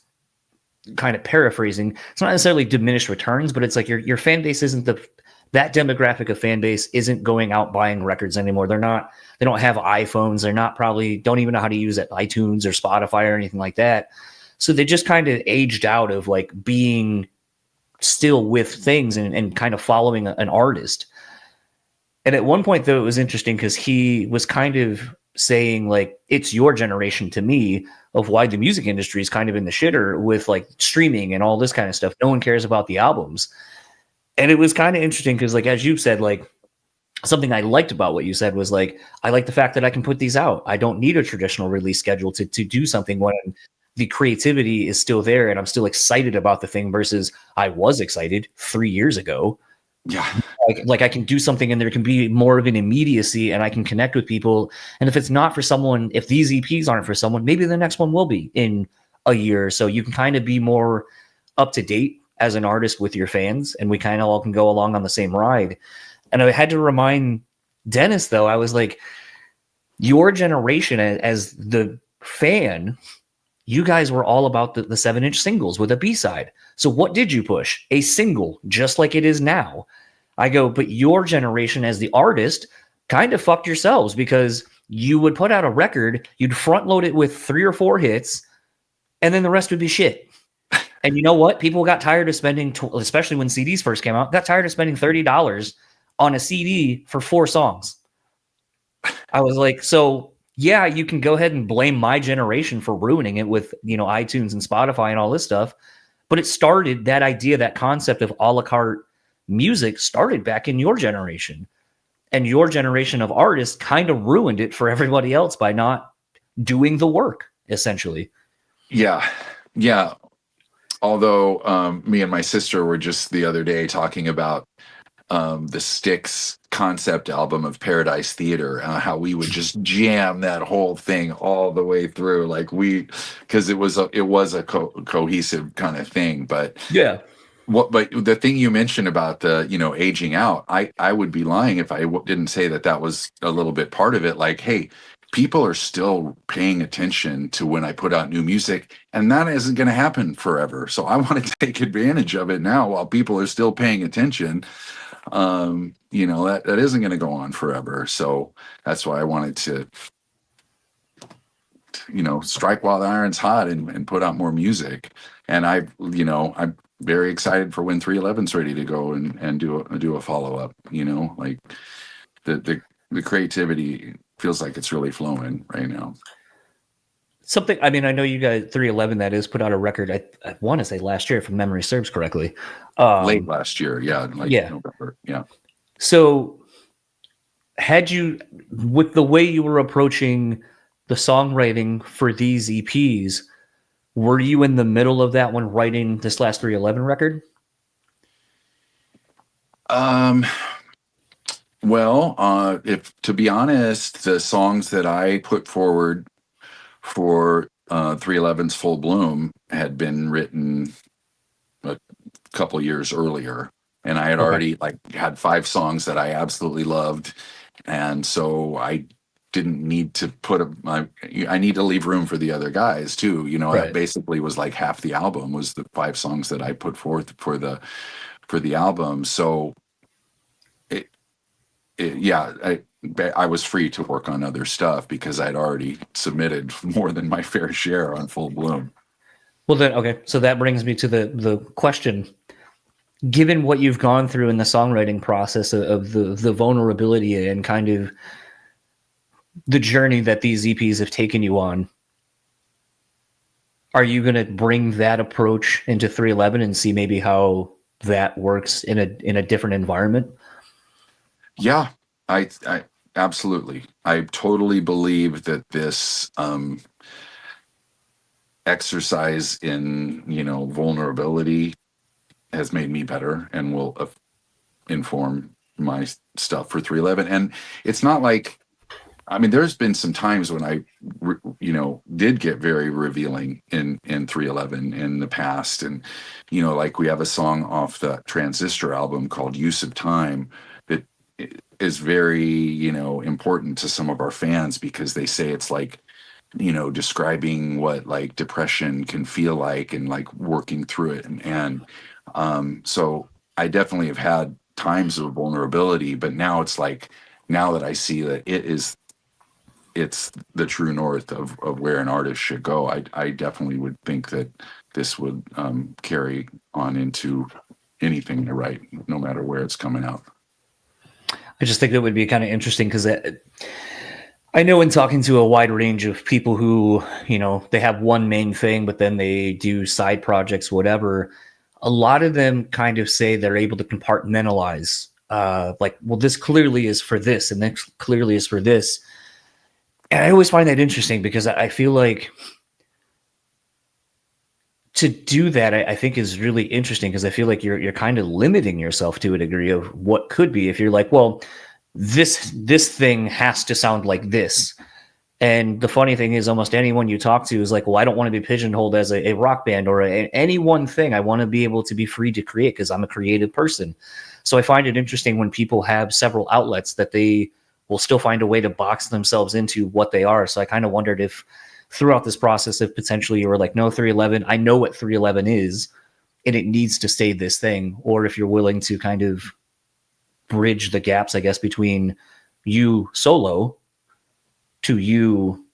kind of paraphrasing, it's not necessarily diminished returns, but it's like your fan base isn't that demographic of fan base isn't going out buying records anymore. They don't have iPhones. Don't even know how to use iTunes or Spotify or anything like that. So they just kind of aged out of like being still with things and kind of following an artist. And at one point, though, it was interesting because he was kind of saying like, it's your generation to me of why the music industry is kind of in the shitter with like streaming and all this kind of stuff. No one cares about the albums. And it was kind of interesting because, like, as you said, like, something I liked about what you said was like, I like the fact that I can put these out. I don't need a traditional release schedule to do something when the creativity is still there and I'm still excited about the thing versus I was excited 3 years ago.
Yeah.
Like I can do something and there can be more of an immediacy and I can connect with people. And if it's not for someone, if these EPs aren't for someone, maybe the next one will be in a year or so. You can kind of be more up to date as an artist with your fans, and we kind of all can go along on the same ride. And I had to remind Dennis, though, I was like, your generation as the fan, you guys were all about the 7-inch singles with a B-side. So what did you push? A single, just like it is now. I go, but your generation as the artist kind of fucked yourselves because you would put out a record, you'd front load it with 3 or 4 hits, and then the rest would be shit. And you know what? People got tired of spending, especially when CDs first came out, got tired of spending $30 on a CD for 4 songs. I was like, so yeah, you can go ahead and blame my generation for ruining it with, iTunes and Spotify and all this stuff. But it started, that idea, that concept of a la carte music started back in your generation. And your generation of artists kind of ruined it for everybody else by not doing the work, essentially.
Yeah. Yeah. Although me and my sister were just the other day talking about the Styx concept album of Paradise Theater, how we would just jam that whole thing all the way through, like because it was a cohesive kind of thing. But
yeah,
What, but the thing you mentioned about the, aging out, I would be lying if I didn't say that that was a little bit part of it. Like, hey, people are still paying attention to when I put out new music, and that isn't going to happen forever. So I want to take advantage of it now while people are still paying attention. That isn't going to go on forever. So that's why I wanted to, strike while the iron's hot and put out more music. And I'm very excited for when 311's ready to go and do a follow up. Like the creativity feels like it's really flowing right now.
Something, I mean, I know you guys 311 that is put out a record. I want to say last year, if memory serves correctly.
Late last year, yeah,
yeah.
November, yeah.
So, had you, with the way you were approaching the songwriting for these EPs, were you in the middle of that when writing this last 311 record?
Well, if to be honest, the songs that I put forward for 311's Full Bloom had been written a couple years earlier, and I had already had 5 songs that I absolutely loved, and so I didn't need to I need to leave room for the other guys too. That basically was like half the album was the 5 songs that I put forth for the album. So I was free to work on other stuff because I'd already submitted more than my fair share on Full Bloom.
Well, then, okay. So that brings me to the question. Given what you've gone through in the songwriting process of the vulnerability and kind of the journey that these EPs have taken you on, are you going to bring that approach into 311 and see maybe how that works in a different environment?
Yeah, I absolutely. I totally believe that this exercise in, vulnerability has made me better and will inform my stuff for 311. And it's not like, there's been some times when I, did get very revealing in 311 in the past. And, like we have a song off the Transistor album called Use of Time that is very, important to some of our fans because they say it's like, describing what like depression can feel like and like working through it. So I definitely have had times of vulnerability, but now it's like, now that I see that it's the true north of where an artist should go, I definitely would think that this would carry on into anything I write, no matter where it's coming out.
I just think that would be kind of interesting because I know in talking to a wide range of people who, they have one main thing, but then they do side projects, whatever. A lot of them kind of say they're able to compartmentalize, well, this clearly is for this, and this clearly is for this. And I always find that interesting because I feel like to do that, I think is really interesting because I feel like you're kind of limiting yourself to a degree of what could be if you're like, well, this thing has to sound like this. And the funny thing is almost anyone you talk to is like, well, I don't want to be pigeonholed as a rock band or any one thing. I want to be able to be free to create because I'm a creative person. So I find it interesting when people have several outlets that they will still find a way to box themselves into what they are. So I kind of wondered if throughout this process, if potentially you were like, no, 311, I know what 311 is and it needs to stay this thing. Or if you're willing to kind of bridge the gaps, I guess, between you solo to you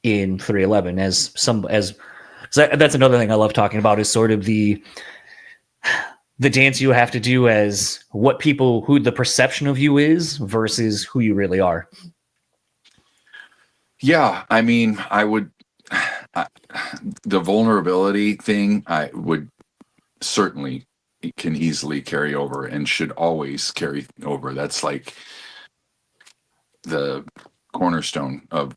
in 311 that's another thing I love talking about is sort of the dance you have to do as who the perception of you is versus who you really are.
Yeah, the vulnerability thing, I would certainly can easily carry over and should always carry over. That's like the cornerstone of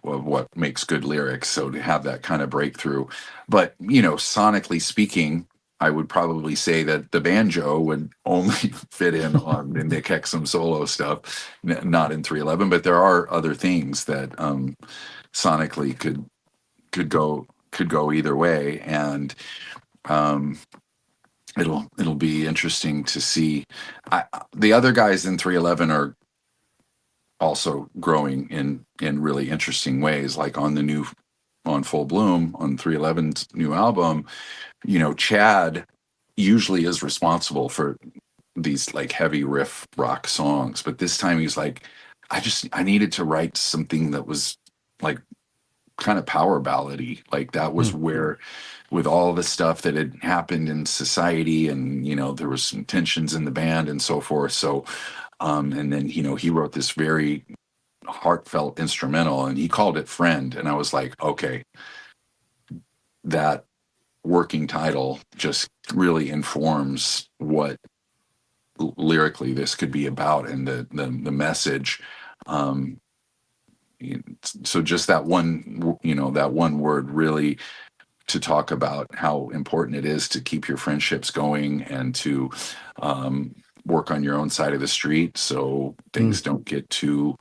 what makes good lyrics. So to have that kind of breakthrough, but sonically speaking, I would probably say that the banjo would only fit in on the Nick Hexum solo stuff, not in 311. But there are other things that sonically could go either way, and it'll be interesting to see. The other guys in 311 are also growing in really interesting ways. Like on Full Bloom on 311's new album, Chad usually is responsible for these like heavy riff rock songs, but this time he's like, I needed to write something that was like kind of power ballady. Like that was where, with all the stuff that had happened in society, and there was some tensions in the band and so forth. So and then he wrote this very heartfelt instrumental, and he called it Friend, and I was like, okay, that working title just really informs what lyrically this could be about, and the message. um so just that one word, really, to talk about how important it is to keep your friendships going, and to work on your own side of the street so things don't get too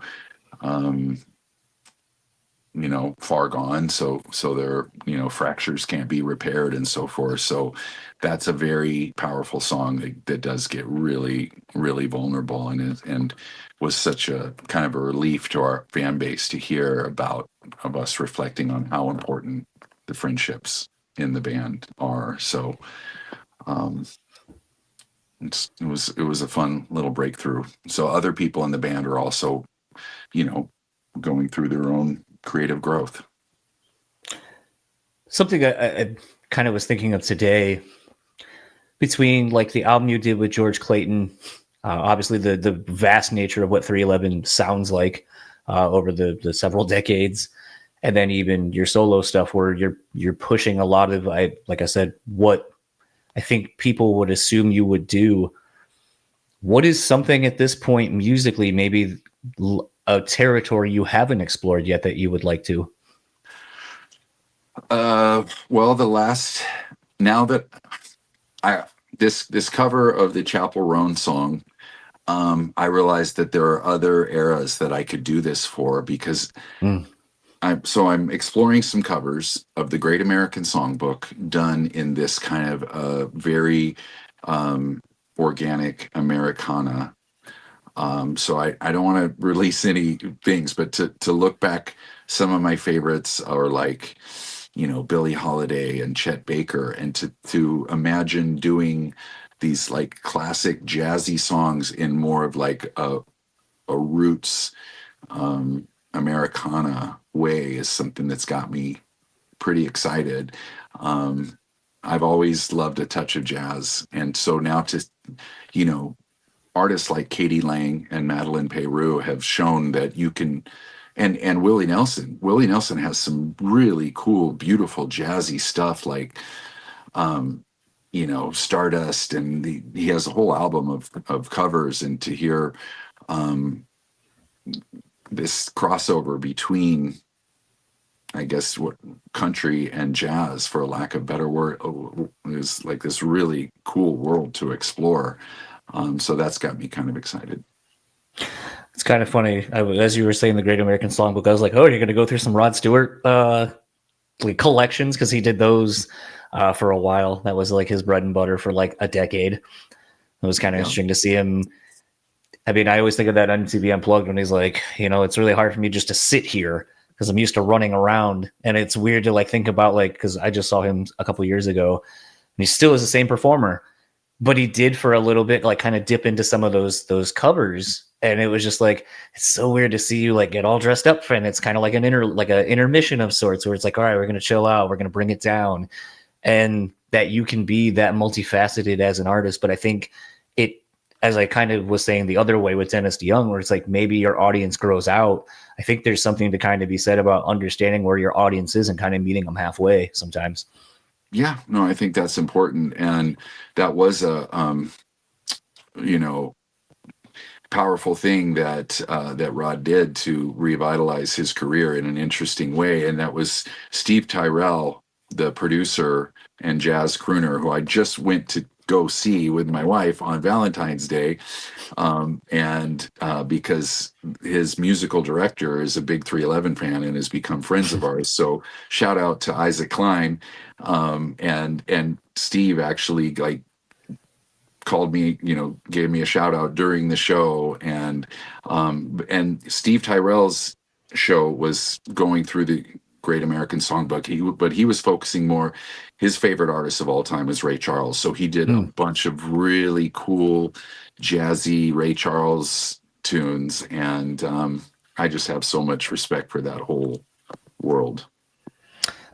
far gone, so there fractures can't be repaired and so forth. So that's a very powerful song that does get really, really vulnerable, and was such a kind of a relief to our fan base to hear about, of us reflecting on how important the friendships in the band are. So it was a fun little breakthrough. So other people in the band are also going through their own creative growth.
Something I kind of was thinking of today, between like the album you did with George Clayton, obviously the vast nature of what 311 sounds like over the several decades, and then even your solo stuff where you're pushing a lot of, like I said, what I think people would assume you would do. What is something at this point musically, maybe a territory you haven't explored yet that you would like to?
Well, now that this cover of the Chapel Roan song, I realized that there are other eras that I could do this for, because I'm exploring some covers of the Great American Songbook done in this kind of very organic Americana. So I don't want to release any things, but to look back, some of my favorites are like, Billie Holiday and Chet Baker, and to imagine doing these like classic jazzy songs in more of like a roots Americana way is something that's got me pretty excited. I've always loved a touch of jazz, and so now you know, artists like Katie Lang and Madeline Peru have shown that you can, and Willie Nelson. Willie Nelson has some really cool, beautiful jazzy stuff like, Stardust, and he has a whole album of covers, and to hear this crossover between, I guess, what country and jazz, for a lack of better word, is like this really cool world to explore. So that's got me kind of excited.
It's kind of funny. As you were saying, the Great American Songbook, I was like, oh, you're going to go through some Rod Stewart like collections, because he did those for a while. That was like his bread and butter for like a decade. It was kind of interesting to see him. I mean, I always think of that MTV Unplugged when he's like, it's really hard for me just to sit here because I'm used to running around. And it's weird to like think about, like, because I just saw him a couple years ago and he still is the same performer, but he did for a little bit, like kind of dip into some of those covers. And it was just like, it's so weird to see you like get all dressed up, and it's kind of like an intermission of sorts where it's like, all right, we're going to chill out. We're going to bring it down. And that you can be that multifaceted as an artist. But I think it, as I kind of was saying the other way with Dennis DeYoung, where it's like maybe your audience grows out. I think there's something to kind of be said about understanding where your audience is and kind of meeting them halfway sometimes.
Yeah, no, I think that's important. And that was a, powerful thing that Rod did to revitalize his career in an interesting way. And that was Steve Tyrell, the producer and jazz crooner, who I just went to go see with my wife on Valentine's Day. And because his musical director is a big 311 fan and has become friends of ours. So shout out to Isaac Klein. And Steve actually like called me, gave me a shout out during the show, and Steve Tyrell's show was going through the Great American Songbook. But he was focusing more. His favorite artist of all time is Ray Charles, so he did a bunch of really cool jazzy Ray Charles tunes, and I just have so much respect for that whole world.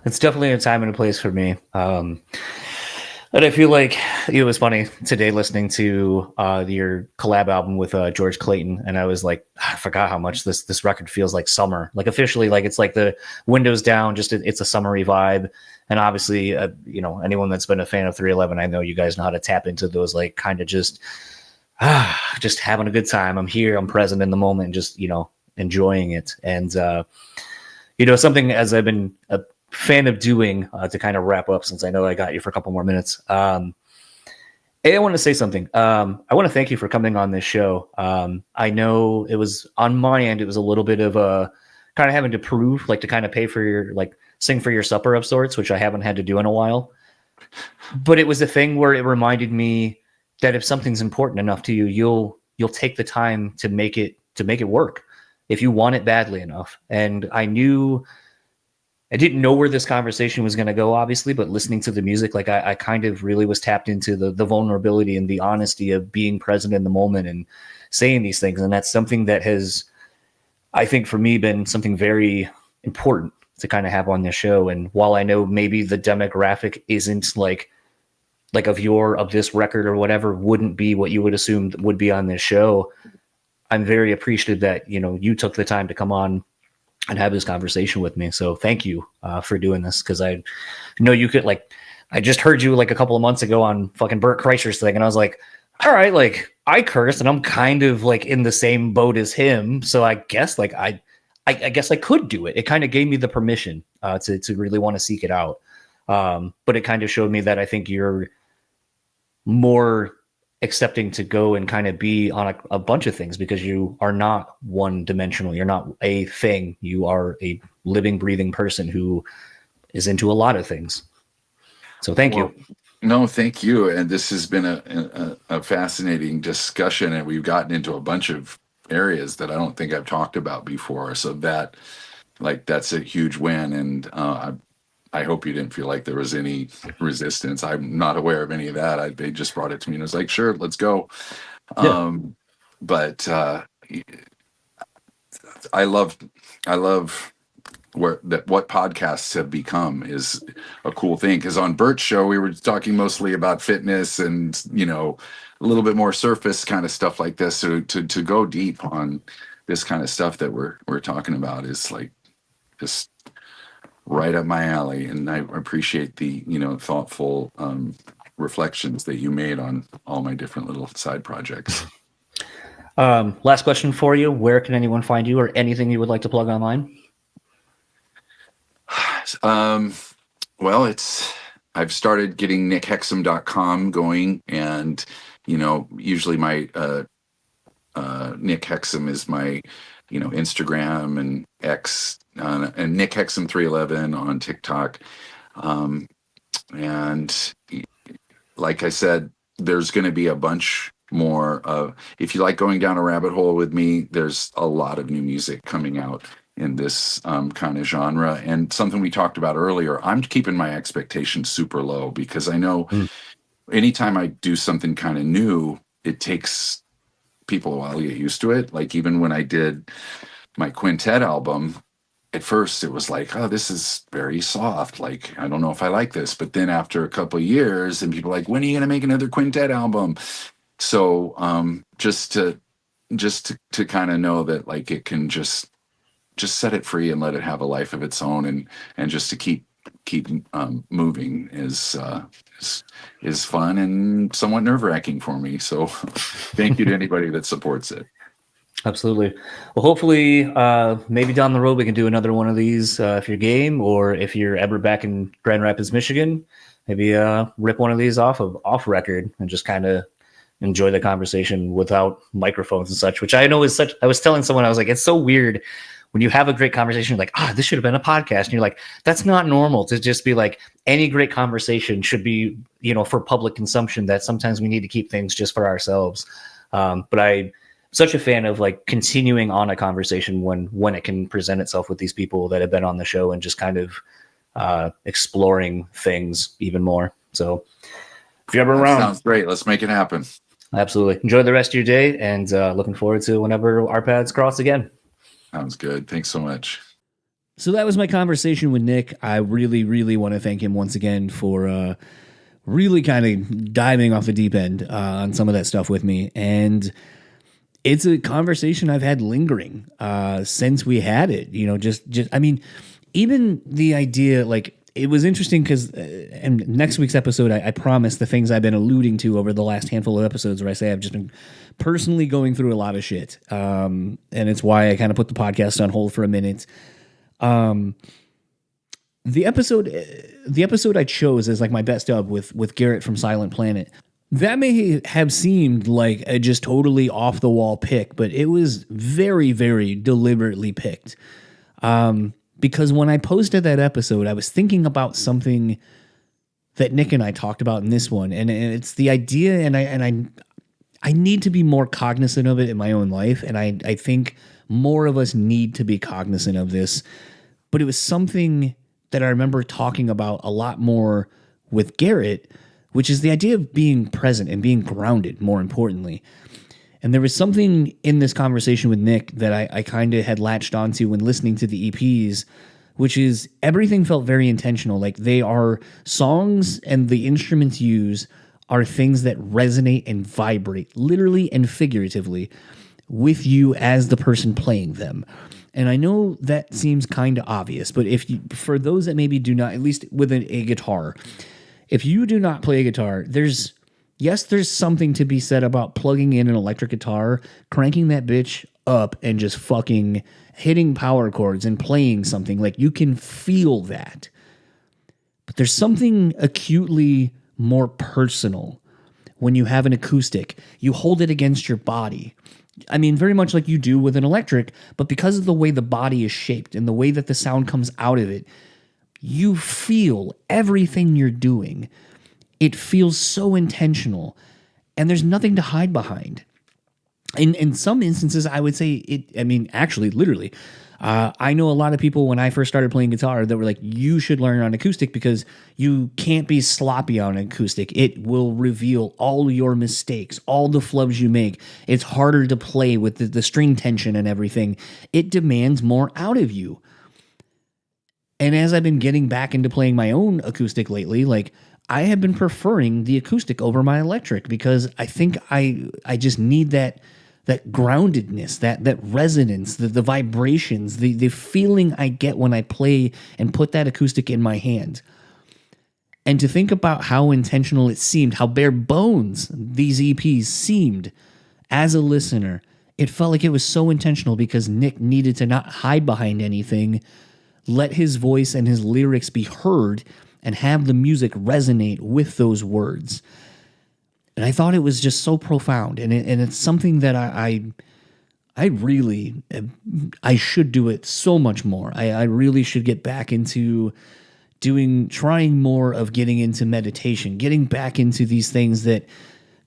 It's definitely a time and a place for me. And I feel like it was funny today listening to your collab album with George Clayton, and I was like, I forgot how much this record feels like summer. Like officially, like it's like the windows down, just it's a summery vibe. And obviously, anyone that's been a fan of 311, I know you guys know how to tap into those, like kind of just having a good time. I'm here, I'm present in the moment, just enjoying it. And something as I've been a fan of doing to kind of wrap up, since I know I got you for a couple more minutes. I want to say something. I want to thank you for coming on this show. I know it was on my end, it was a little bit of a kind of having to prove, like to kind of pay for your, like sing for your supper of sorts, which I haven't had to do in a while. But it was a thing where it reminded me that if something's important enough to you, you'll take the time to make it work if you want it badly enough. And I didn't know where this conversation was going to go, obviously, but listening to the music, like I kind of really was tapped into the vulnerability and the honesty of being present in the moment and saying these things. And that's something that has, I think for me, been something very important to kind of have on this show. And while I know maybe the demographic isn't like of this record or whatever wouldn't be what you would assume would be on this show, I'm very appreciative that, you took the time to come on and have this conversation with me. So thank you for doing this. Cause I know you could, like, I just heard you like a couple of months ago on fucking Bert Kreischer's thing. And I was like, all right, like I curse and I'm kind of like in the same boat as him. So I guess like, I guess I could do it. It kind of gave me the permission to really want to seek it out. But it kind of showed me that I think you're more accepting to go and kind of be on a bunch of things, because you are not one dimensional. You're not a thing. You are a living, breathing person who is into a lot of things. So thank you.
No, thank you. And this has been a fascinating discussion, and we've gotten into a bunch of areas that I don't think I've talked about before. So that's a huge win. And I hope you didn't feel like there was any resistance. I'm not aware of any of that. They just brought it to me and I was like, sure, let's go.
Yeah.
But I love what podcasts have become is a cool thing. Because on Bert's show, we were talking mostly about fitness and, a little bit more surface kind of stuff like this. So to go deep on this kind of stuff that we're talking about is like just right up my alley. And I appreciate the, thoughtful reflections that you made on all my different little side projects.
Last question for you. Where can anyone find you, or anything you would like to plug online?
Well, I've started getting nickhexum.com going, and, usually my Nick Hexum is my, Instagram and X, and Nick Hexum 311 on TikTok. And like I said, there's going to be a bunch more of, if you like going down a rabbit hole with me, there's a lot of new music coming out in this kind of genre. And something we talked about earlier, I'm keeping my expectations super low, because I know anytime I do something kind of new, it takes people a while to get used to it. Like even when I did my quintet album, at first it was like, oh, this is very soft. Like, I don't know if I like this. But then after a couple of years, and people are like, when are you going to make another quintet album? So just to kind of know that, like, it can just set it free and let it have a life of its own, and just to keep moving is fun and somewhat nerve-wracking for me. So thank you to anybody that supports it.
Absolutely. Well, hopefully, maybe down the road we can do another one of these if you're game, or if you're ever back in Grand Rapids, Michigan, maybe rip one of these off record and just kind of enjoy the conversation without microphones and such, which I know is such. I was telling someone, I was like, it's so weird when you have a great conversation, you're like, this should have been a podcast. And you're like, that's not normal to just be like, any great conversation should be, for public consumption, that sometimes we need to keep things just for ourselves. But I'm such a fan of like continuing on a conversation when it can present itself with these people that have been on the show and just kind of exploring things even more. So if you're ever around,
sounds great. Let's make it happen.
Absolutely. Enjoy the rest of your day, and looking forward to whenever our paths cross again.
Sounds good. Thanks so much.
So that was my conversation with Nick. I really, really want to thank him once again for really kind of diving off the deep end on some of that stuff with me. And it's a conversation I've had lingering since we had it. I mean, even the idea, like, it was interesting because in next week's episode, I promise the things I've been alluding to over the last handful of episodes where I say I've just been personally going through a lot of shit. And it's why I kind of put the podcast on hold for a minute. The episode I chose as like my best of with Garrett from Silent Planet, that may have seemed like a just totally off the wall pick, but it was very, very deliberately picked. Because when I posted that episode, I was thinking about something that Nick and I talked about in this one, and it's the idea, and I need to be more cognizant of it in my own life, and I think more of us need to be cognizant of this. But it was something that I remember talking about a lot more with Garrett, which is the idea of being present and being grounded, more importantly. And there was something in this conversation with Nick that I kind of had latched onto when listening to the EPs, which is everything felt very intentional. Like they are songs, and the instruments used are things that resonate and vibrate, literally and figuratively, with you as the person playing them. And I know that seems kind of obvious, but for those that maybe do not, at least with a guitar, if you do not play a guitar, there's something to be said about plugging in an electric guitar, cranking that bitch up, and just fucking hitting power chords and playing something. Like, you can feel that. But there's something acutely more personal when you have an acoustic. You hold it against your body. I mean, very much like you do with an electric, but because of the way the body is shaped and the way that the sound comes out of it, you feel everything you're doing. It feels so intentional, and there's nothing to hide behind. In some instances, I would say actually, literally, I know a lot of people when I first started playing guitar that were like, you should learn on acoustic because you can't be sloppy on acoustic. It will reveal all your mistakes, all the flubs you make. It's harder to play with the string tension and everything. It demands more out of you. And as I've been getting back into playing my own acoustic lately, like, I have been preferring the acoustic over my electric because I think I just need that groundedness, that resonance, the vibrations, the feeling I get when I play and put that acoustic in my hand. And to think about how intentional it seemed, how bare bones these EPs seemed as a listener, it felt like it was so intentional because Nick needed to not hide behind anything, let his voice and his lyrics be heard, and have the music resonate with those words. And I thought it was just so profound, and it's something that I should do it so much more. I really should get back into trying more of getting into meditation, getting back into these things that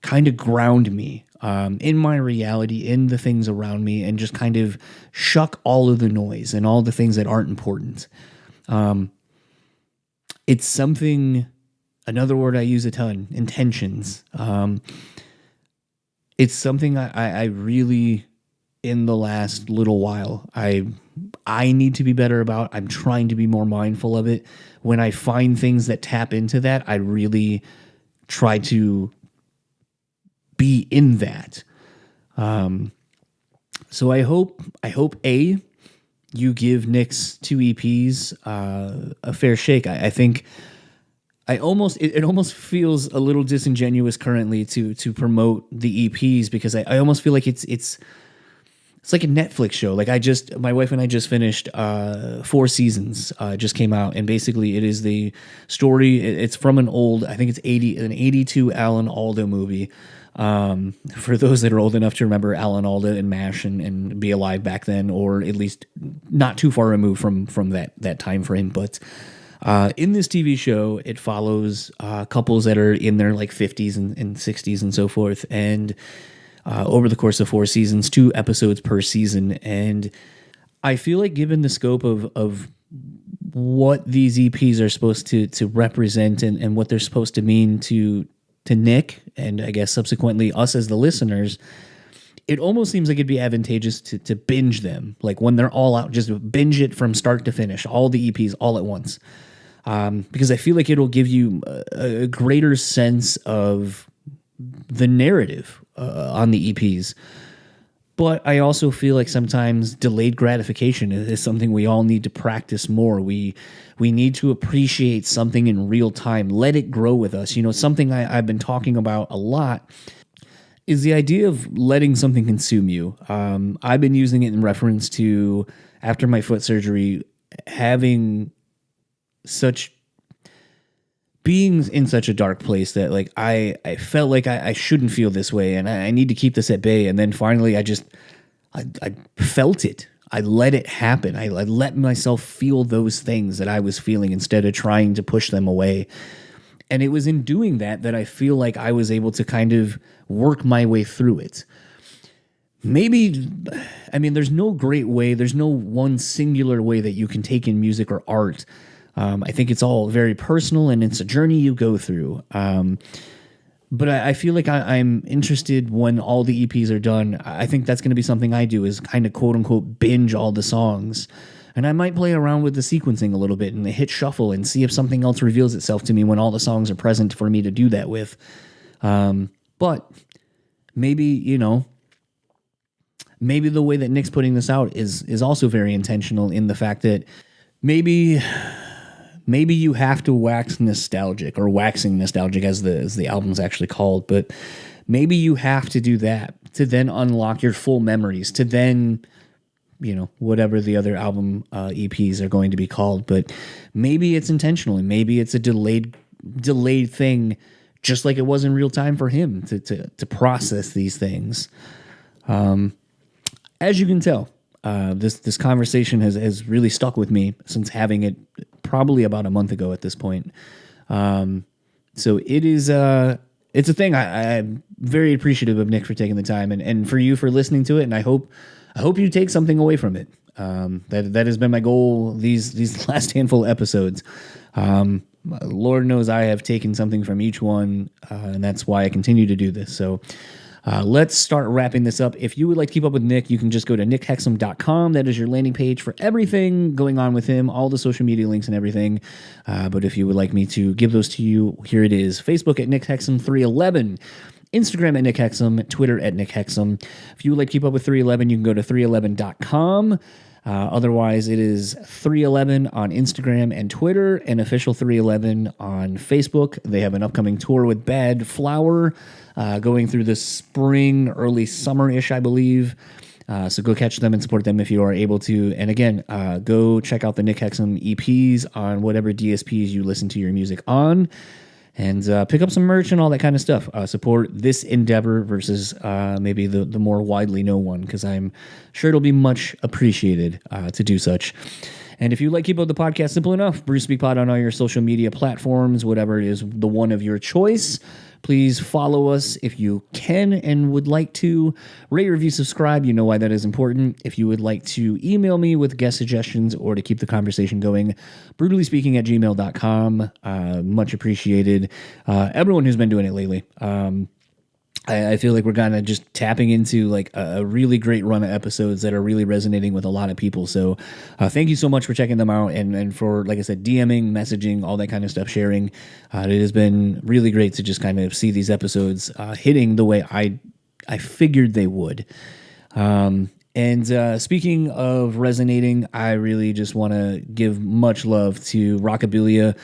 kind of ground me in my reality, in the things around me, and just kind of shuck all of the noise and all the things that aren't important. It's something, another word I use a ton, intentions. It's something I really, in the last little while, I need to be better about. I'm trying to be more mindful of it. When I find things that tap into that, I really try to be in that. So I hope you give Nick's 2 EPs a fair shake. I think it almost feels a little disingenuous currently to promote the EPs because I almost feel like it's like a Netflix show. Like my wife and I just finished 4 seasons just came out, and basically it is the story. It's from an old, I think it's an 82 Alan Alda movie. For those that are old enough to remember Alan Alda and MASH and Be Alive back then, or at least not too far removed from that time frame. But in this TV show, it follows couples that are in their like 50s and 60s and so forth. And over the course of 4 seasons, 2 episodes per season. And I feel like given the scope of what these EPs are supposed to represent and what they're supposed to mean to Nick, and I guess subsequently us as the listeners, it almost seems like it'd be advantageous to binge them. Like when they're all out, just binge it from start to finish, all the EPs all at once. Because I feel like it'll give you a greater sense of the narrative on the EPs. But I also feel like sometimes delayed gratification is something we all need to practice more. We need to appreciate something in real time. Let it grow with us. You know, something I've been talking about a lot is the idea of letting something consume you. I've been using it in reference to, after my foot surgery, being in such a dark place that like I felt like I shouldn't feel this way and I need to keep this at bay. And then finally I felt it. I let it happen. I let myself feel those things that I was feeling instead of trying to push them away. And it was in doing that I feel like I was able to kind of work my way through it. Maybe, I mean, there's no great way. There's no one singular way that you can take in music or art. I think it's all very personal and it's a journey you go through. But I feel like I'm interested when all the EPs are done. I think that's going to be something I do, is kind of quote unquote binge all the songs. And I might play around with the sequencing a little bit and hit shuffle and see if something else reveals itself to me when all the songs are present for me to do that with. But maybe, maybe the way that Nick's putting this out is also very intentional in the fact that maybe you have to wax nostalgic, or waxing nostalgic as the album's actually called, but maybe you have to do that to then unlock your full memories, to then, whatever the other album EPs are going to be called. But maybe it's intentional and maybe it's a delayed thing, just like it was in real time for him to process these things. As you can tell, this conversation has really stuck with me since having it probably about a month ago at this point. So it is it's a thing. I'm very appreciative of Nick for taking the time and for you for listening to it. And I hope you take something away from it. That has been my goal these last handful of episodes. Lord knows I have taken something from each one, and that's why I continue to do this. So let's start wrapping this up. If you would like to keep up with Nick, you can just go to nickhexum.com. That is your landing page for everything going on with him, all the social media links and everything. But if you would like me to give those to you, here it is. Facebook at nickhexum311. Instagram at Nick Hexum, Twitter at Nick Hexum. If you would like to keep up with 311, you can go to 311.com. Otherwise, it is 311 on Instagram and Twitter, and official 311 on Facebook. They have an upcoming tour with Bad Flower going through the spring, early summer-ish, I believe. So go catch them and support them if you are able to. And again, go check out the Nick Hexum EPs on whatever DSPs you listen to your music on. And pick up some merch and all that kind of stuff. Support this endeavor versus maybe the more widely known one, because I'm sure it'll be much appreciated to do such. And if you like keep up the podcast, simple enough, Brew Speak Pod on all your social media platforms, whatever it is, the one of your choice. Please follow us if you can and would like to. Rate, review, subscribe. You know why that is important. If you would like to email me with guest suggestions or to keep the conversation going, brutallyspeaking@gmail.com. Much appreciated. Everyone who's been doing it lately. I feel like we're kind of just tapping into like a really great run of episodes that are really resonating with a lot of people. So thank you so much for checking them out and for, like I said, DMing, messaging, all that kind of stuff, sharing. It has been really great to just kind of see these episodes hitting the way I figured they would. And speaking of resonating, I really just want to give much love to Rockabilia.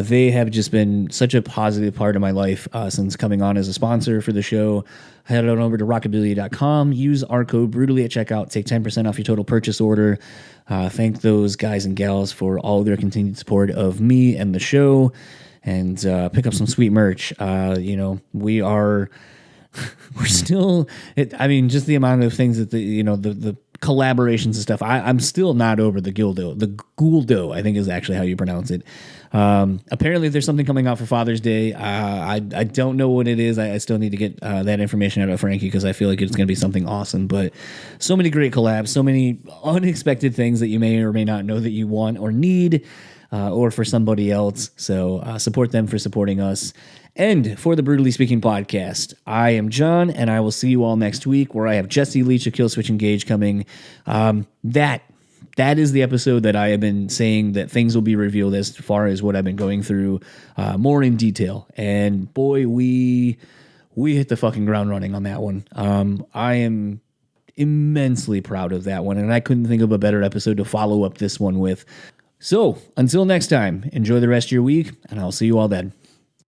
They have just been such a positive part of my life since coming on as a sponsor for the show. Head on over to rockabilia.com. Use our code BREWtally at checkout. Take 10% off your total purchase order. Thank those guys and gals for all their continued support of me and the show. And pick up some sweet merch. We are we're still, I mean, just the amount of things that the collaborations and stuff. I'm still not over the Guldo. The Guldo, I think, is actually how you pronounce it. Apparently, there's something coming out for Father's Day. I don't know what it is. I still need to get that information out of Frankie because I feel like it's going to be something awesome. But so many great collabs, so many unexpected things that you may or may not know that you want or need, or for somebody else. So support them for supporting us. And for the Brutally Speaking podcast, I am John, and I will see you all next week where I have Jesse Leach of Killswitch Engage coming. That is the episode that I have been saying that things will be revealed as far as what I've been going through more in detail. And boy, we hit the fucking ground running on that one. I am immensely proud of that one, and I couldn't think of a better episode to follow up this one with. So until next time, enjoy the rest of your week, and I'll see you all then.